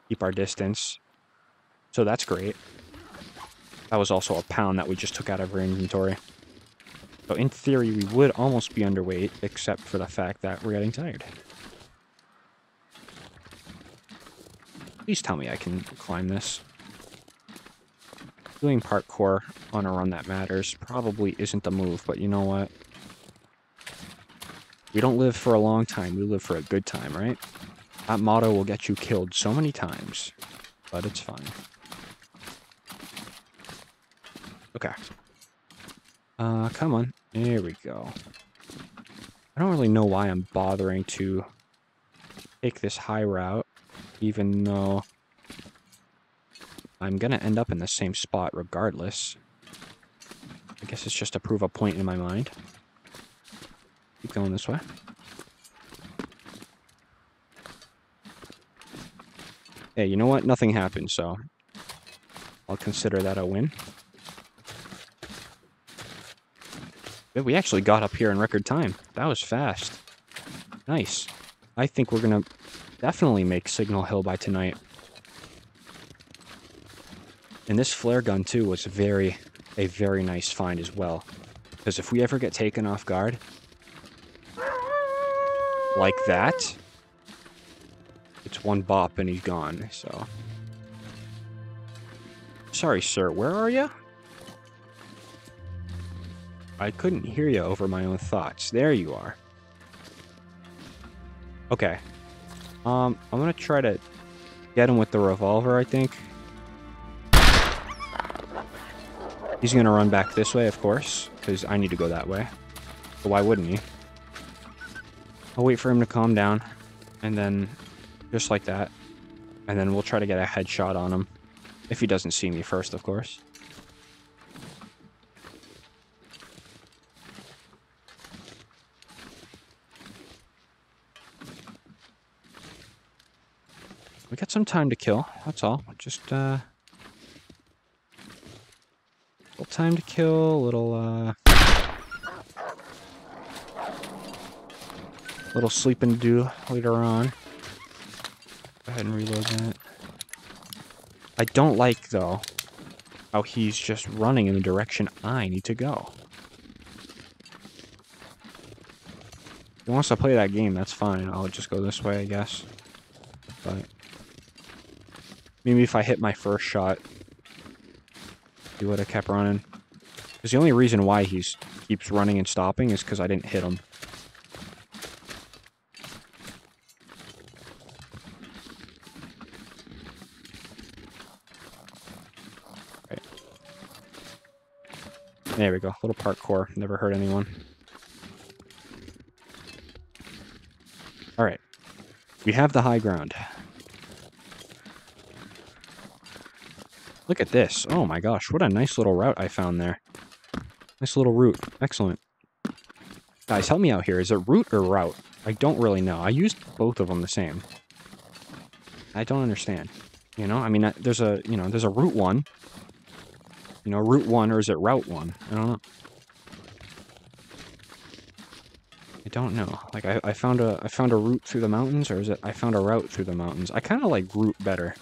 keep our distance. So that's great. That was also a pound that we just took out of our inventory. So in theory, we would almost be underweight, except for the fact that we're getting tired. Please tell me I can climb this. Doing parkour on a run that matters probably isn't the move, but you know what? We don't live for a long time, we live for a good time, right? That motto will get you killed so many times, but it's fine. Okay. Come on. There we go. I don't really know why I'm bothering to take this high route, even though I'm gonna end up in the same spot regardless. I guess it's just to prove a point in my mind. Keep going this way. Hey, you know what? Nothing happened, so I'll consider that a win. We actually got up here in record time. That was fast. Nice. I think we're gonna definitely make Signal Hill by tonight. And this flare gun, too, was a very nice find as well. Because if we ever get taken off guard, like that, it's one bop and he's gone, so. Sorry, sir, where are you? I couldn't hear you over my own thoughts. There you are. Okay. I'm gonna try to get him with the revolver, I think. He's gonna run back this way, of course, because I need to go that way. But why wouldn't he? I'll wait for him to calm down, and then just like that. And then we'll try to get a headshot on him. If he doesn't see me first, of course. We got some time to kill, that's all. Just, little time to kill, little sleeping to do later on. Go ahead and reload that. I don't like, though, how he's just running in the direction I need to go. If he wants to play that game, that's fine. I'll just go this way, I guess. But maybe if I hit my first shot, he would have kept running. Because the only reason why he keeps running and stopping is because I didn't hit him. Right. There we go. Little parkour. Never hurt anyone. Alright. We have the high ground. Look at this. Oh my gosh, what a nice little route I found there. Nice little route. Excellent. Guys, help me out here. Is it route or route? I don't really know. I used both of them the same. I don't understand. You know, I mean, there's a route 1. You know, route 1, or is it route 1? I don't know. I don't know. Like, I found a route through the mountains, or is it I found a route through the mountains? I kind of like route better.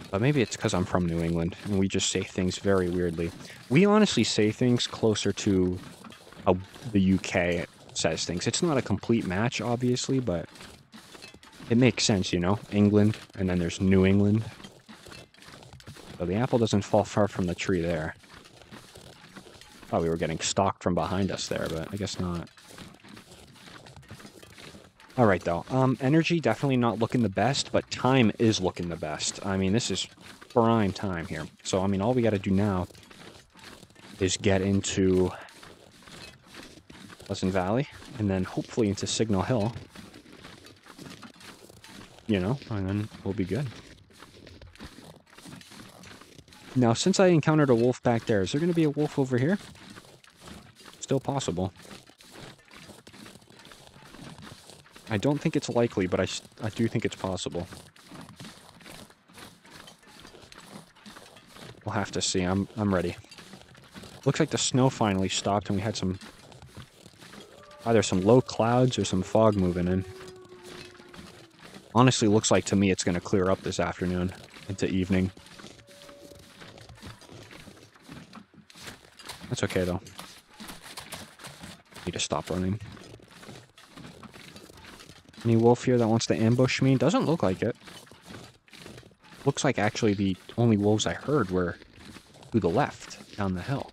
But maybe it's because I'm from New England, and we just say things very weirdly. We honestly say things closer to how the UK says things. It's not a complete match, obviously, but it makes sense, you know? England, and then there's New England. So the apple doesn't fall far from the tree there. Thought we were getting stalked from behind us there, but I guess not. Alright, though. Energy definitely not looking the best, but time is looking the best. I mean, this is prime time here. So, I mean, all we gotta do now is get into Pleasant Valley, and then hopefully into Signal Hill. You know, and then we'll be good. Now, since I encountered a wolf back there, is there gonna be a wolf over here? Still possible. I don't think it's likely, but I do think it's possible. We'll have to see. I'm ready. Looks like the snow finally stopped and we had either some low clouds or some fog moving in. Honestly, looks like to me it's going to clear up this afternoon into evening. That's okay though. Need to stop running. Any wolf here that wants to ambush me? Doesn't look like it. Looks like actually the only wolves I heard were to the left, down the hill.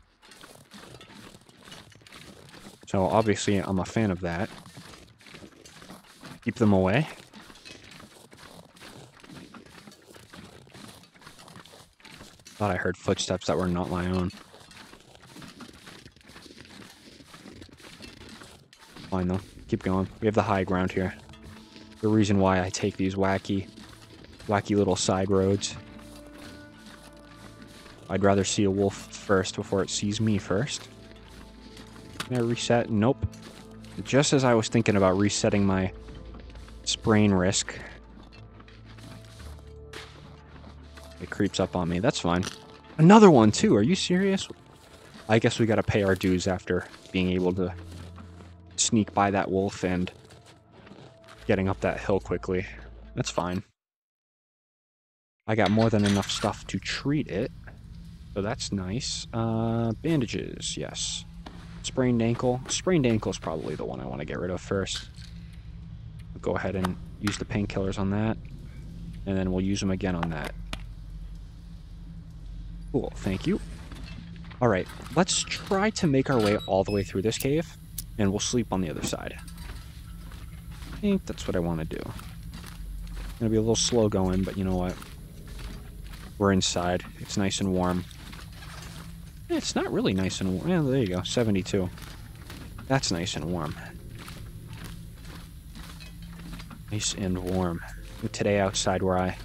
So obviously I'm a fan of that. Keep them away. Thought I heard footsteps that were not my own. Fine though. Keep going. We have the high ground here. The reason why I take these wacky little side roads. I'd rather see a wolf first before it sees me first. Can I reset? Nope. Just as I was thinking about resetting my sprain risk. It creeps up on me. That's fine. Another one, too. Are you serious? I guess we gotta pay our dues after being able to sneak by that wolf and getting up that hill quickly. That's fine. I got more than enough stuff to treat it. So that's nice. Bandages, yes. Sprained ankle. Sprained ankle is probably the one I want to get rid of first. Go ahead and use the painkillers on that. And then we'll use them again on that. Cool, thank you. Alright, let's try to make our way all the way through this cave. And we'll sleep on the other side. I think that's what I want to do. Gonna be a little slow going, but you know what? We're inside. It's nice and warm. It's not really nice and warm. Yeah, there you go. 72. That's nice and warm. Nice and warm. Today outside where I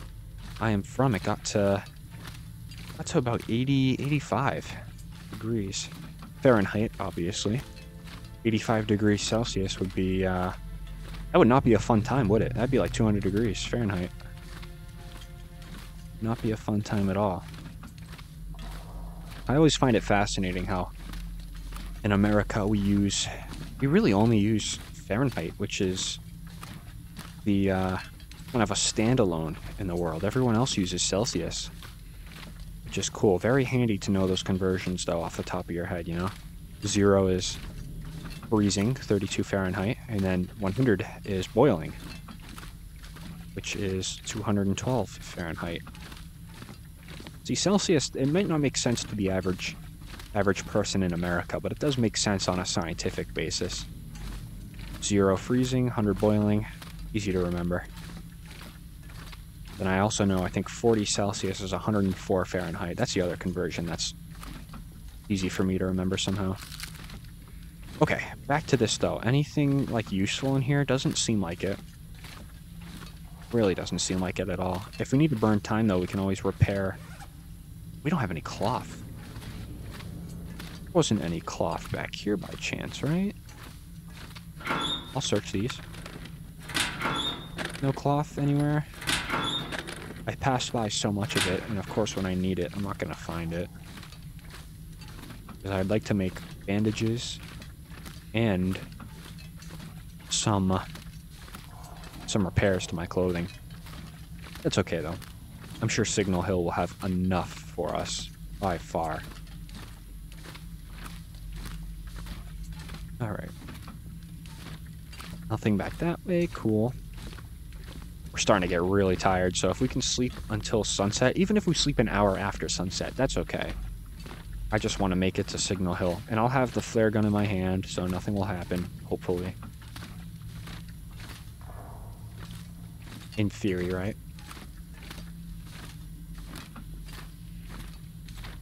am from, it got to about 80, 85 degrees. Fahrenheit, obviously. 85 degrees Celsius would be, that would not be a fun time, would it? That'd be like 200 degrees Fahrenheit. Not be a fun time at all. I always find it fascinating how in America we really only use Fahrenheit, which is the kind of a standalone in the world. Everyone else uses Celsius, which is cool. Very handy to know those conversions though off the top of your head, you know. 0 is freezing, 32 Fahrenheit, and then 100 is boiling, which is 212 Fahrenheit. See, Celsius, it might not make sense to the average person in America, but it does make sense on a scientific basis. 0 freezing, 100 boiling, easy to remember. Then I also know, I think 40 Celsius is 104 Fahrenheit. That's the other conversion that's easy for me to remember somehow. Okay, back to this though. Anything like useful in here? Doesn't seem like it. Really doesn't seem like it at all. If we need to burn time though, we can always repair. We don't have any cloth. There wasn't any cloth back here by chance, right? I'll search these. No cloth anywhere. I passed by so much of it, and of course when I need it, I'm not going to find it. Because I'd like to make bandages and some repairs to my clothing. That's okay though. I'm sure Signal Hill will have enough for us, by far. Alright. Nothing back that way, cool. We're starting to get really tired, so if we can sleep until sunset, even if we sleep an hour after sunset, that's okay. I just want to make it to Signal Hill, and I'll have the flare gun in my hand, so nothing will happen, hopefully. In theory, right?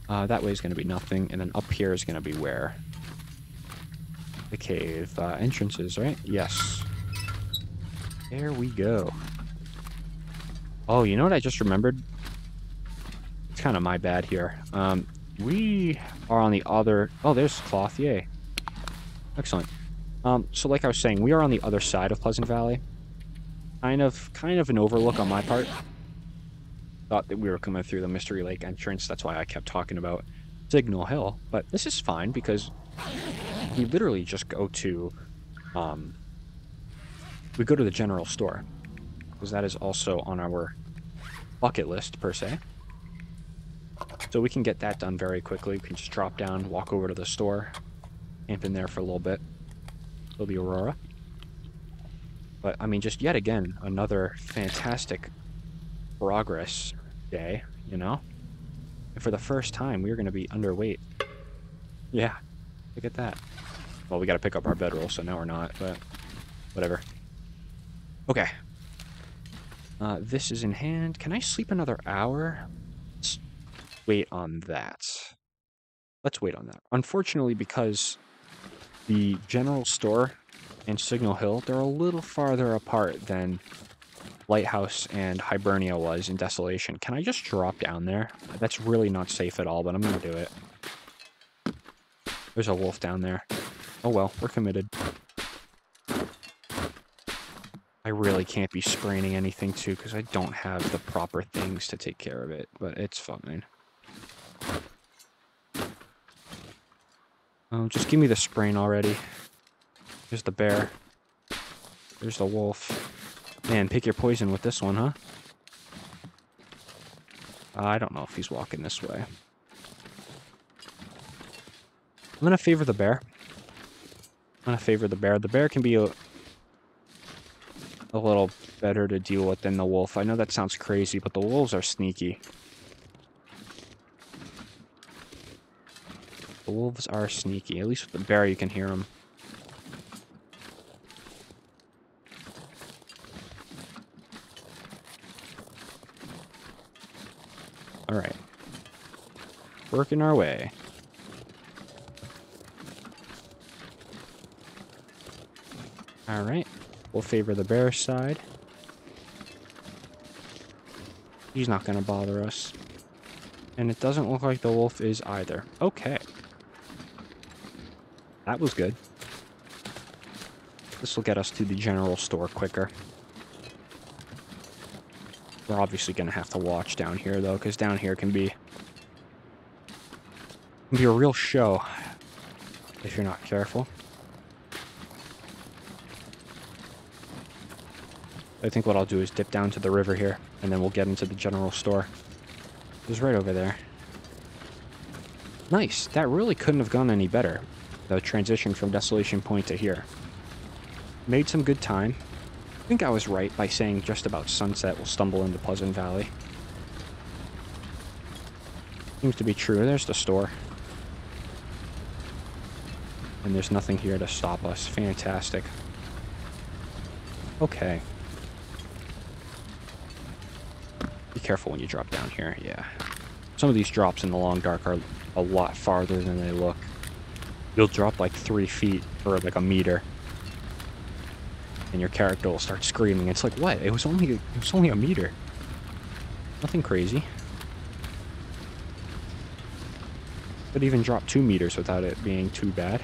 That way is going to be nothing, and then up here is going to be where? The cave entrances, right? Yes. There we go. Oh, you know what I just remembered? It's kind of my bad here. We are on the other... Oh, there's cloth, yay. Excellent. So like I was saying, we are on the other side of Pleasant Valley. Kind of an overlook on my part. Thought that we were coming through the Mystery Lake entrance. That's why I kept talking about Signal Hill. But this is fine because we literally just go to... we go to the general store. Because that is also on our bucket list, per se. So we can get that done very quickly. We can just drop down, walk over to the store, camp in there for a little bit. Till the Aurora. But, I mean, just yet again, another fantastic progress day, you know? And for the first time, we're going to be underweight. Yeah, look at that. Well, we got to pick up our bedroll, so now we're not, but whatever. Okay. This is in hand. Can I sleep another hour? Let's wait on that. Let's wait on that. Unfortunately, because the general store and Signal Hill, they're a little farther apart than Lighthouse and Hibernia was in Desolation. Can I just drop down there? That's really not safe at all, but I'm going to do it. There's a wolf down there. Oh well, we're committed. I really can't be spraining anything too because I don't have the proper things to take care of it, but it's fine. Oh, just give me the sprain already. There's the bear. There's the wolf. Man, pick your poison with this one, huh? I don't know if he's walking this way. I'm gonna favor the bear. The bear can be a little better to deal with than the wolf. I know that sounds crazy, but the wolves are sneaky. The wolves are sneaky. At least with the bear, you can hear them. Alright. Working our way. Alright. We'll favor the bear side. He's not going to bother us. And it doesn't look like the wolf is either. Okay. That was good. This will get us to the general store quicker. We're obviously going to have to watch down here, though, because down here can be a real show if you're not careful. I think what I'll do is dip down to the river here, and then we'll get into the general store. It was right over there. Nice. That really couldn't have gone any better, the transition from Desolation Point to here. Made some good time. I think I was right by saying just about sunset we'll stumble into Pleasant Valley. Seems to be true. There's the store. And there's nothing here to stop us. Fantastic. Okay. Be careful when you drop down here. Yeah. Some of these drops in the long dark are a lot farther than they look. You'll drop like 3 feet or like a meter. And your character will start screaming. It's like, what? It was only a meter. Nothing crazy. Could even drop 2 meters without it being too bad.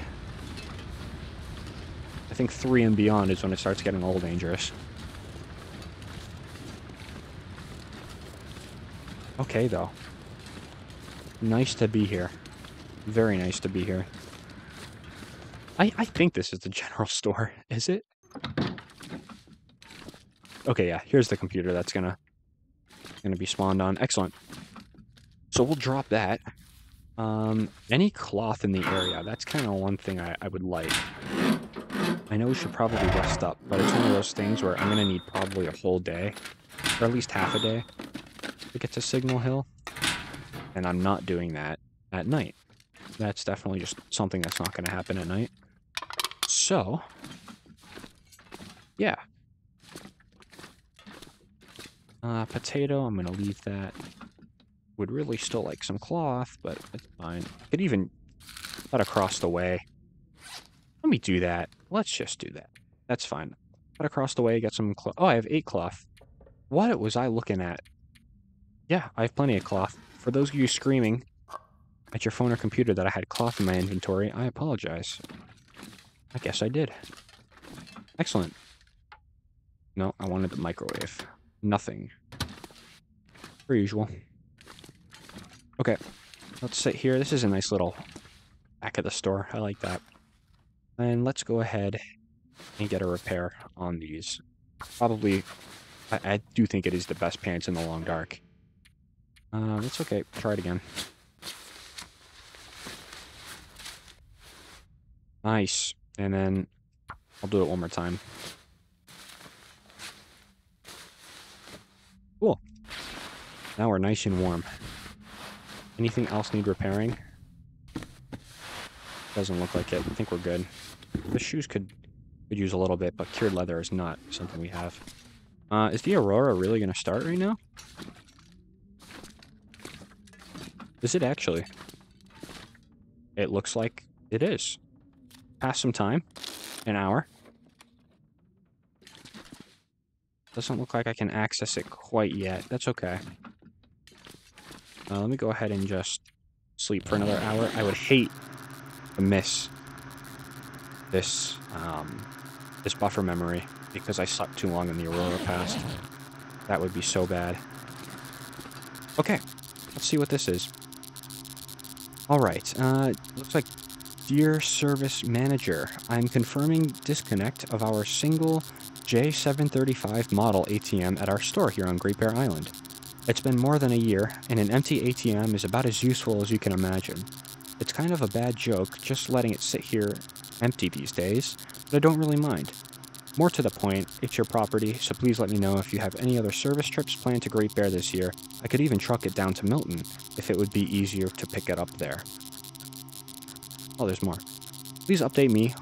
I think 3 and beyond is when it starts getting a little dangerous. Okay, though. Nice to be here. Very nice to be here. I think this is the general store. Is it? Okay, yeah. Here's the computer that's gonna be spawned on. Excellent. So we'll drop that. Any cloth in the area. That's kind of one thing I would like. I know we should probably rest up, but it's one of those things where I'm gonna need probably a whole day, or at least half a day, to get to Signal Hill. And I'm not doing that at night. That's definitely just something that's not going to happen at night. So, yeah. Potato, I'm going to leave that. Would really still like some cloth, but it's fine. Could even cut across the way. Let me do that. Let's just do that. That's fine. Cut across the way, get some cloth. Oh, I have 8 cloth. What was I looking at? Yeah, I have plenty of cloth. For those of you screaming at your phone or computer that I had cloth in my inventory, I apologize. I guess I did. Excellent. No, I wanted the microwave. Nothing. Per usual. Okay, let's sit here. This is a nice little back of the store. I like that. And let's go ahead and get a repair on these. Probably, I do think it is the best pants in the long dark. It's okay. Try it again. Nice. And then I'll do it one more time. Cool. Now we're nice and warm. Anything else need repairing? Doesn't look like it. I think we're good. The shoes could use a little bit, but cured leather is not something we have. Is the Aurora really going to start right now? Is it actually? It looks like it is. Pass some time. An hour. Doesn't look like I can access it quite yet. That's okay. Let me go ahead and just sleep for another hour. I would hate to miss this this buffer memory because I slept too long in the Aurora Pass. That would be so bad. Okay, let's see what this is. All right, looks like Dear Service Manager, I'm confirming disconnect of our single J735 model ATM at our store here on Great Bear Island. It's been more than a year, and an empty ATM is about as useful as you can imagine. It's kind of a bad joke just letting it sit here empty these days, but I don't really mind. More to the point, it's your property, so please let me know if you have any other service trips planned to Great Bear this year. I could even truck it down to Milton, if it would be easier to pick it up there. Oh, there's more. Please update me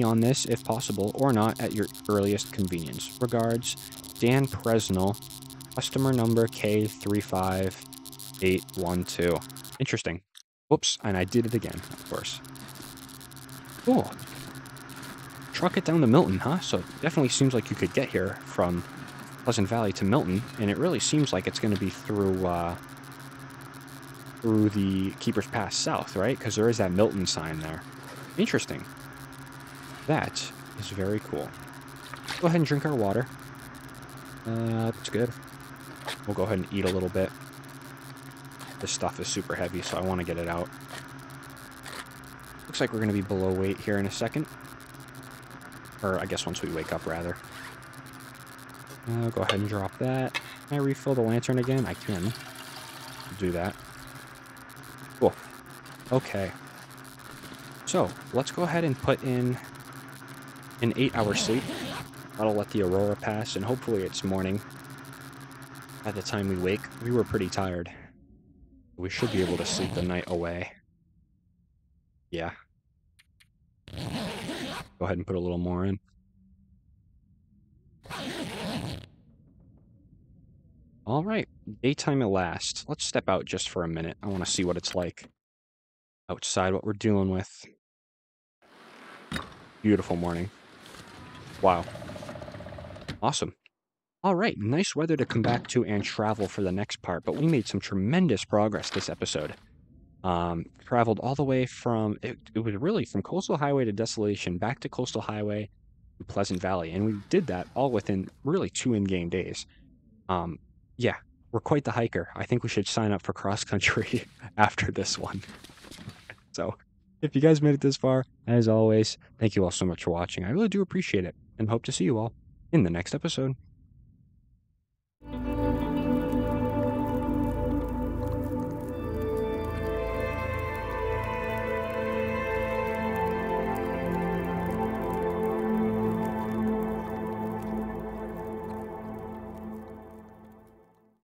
on this if possible, or not at your earliest convenience. Regards, Dan Presnell, customer number K35812. Interesting. Whoops, and I did it again, of course. Cool. Truck it down to Milton, huh? So it definitely seems like you could get here from Pleasant Valley to Milton, and it really seems like it's going to be through the Keeper's Pass South, right? Because there is that Milton sign there. Interesting. That is very cool. Go ahead and drink our water. That's good. We'll go ahead and eat a little bit. This stuff is super heavy, so I want to get it out. Looks like we're going to be below weight here in a second. Or I guess once we wake up, rather. Go ahead and drop that. Can I refill the lantern again? I can. Do that. Cool. Okay. So, let's go ahead and put in an 8-hour sleep. That'll let the Aurora pass, and hopefully it's morning. By the time we wake, we were pretty tired. We should be able to sleep the night away. Yeah. Go ahead and put a little more in. All right, daytime at last. Let's step out just for a minute. I want to see what it's like outside, what we're dealing with. Beautiful morning. Wow. Awesome. All right, nice weather to come back to and travel for the next part, but we made some tremendous progress this episode. Traveled all the way from, it was really from Coastal Highway to Desolation, back to Coastal Highway to Pleasant Valley, and we did that all within really 2 in-game days. Yeah, we're quite the hiker. I think we should sign up for cross-country after this one. So, if you guys made it this far, as always, thank you all so much for watching. I really do appreciate it, and hope to see you all in the next episode.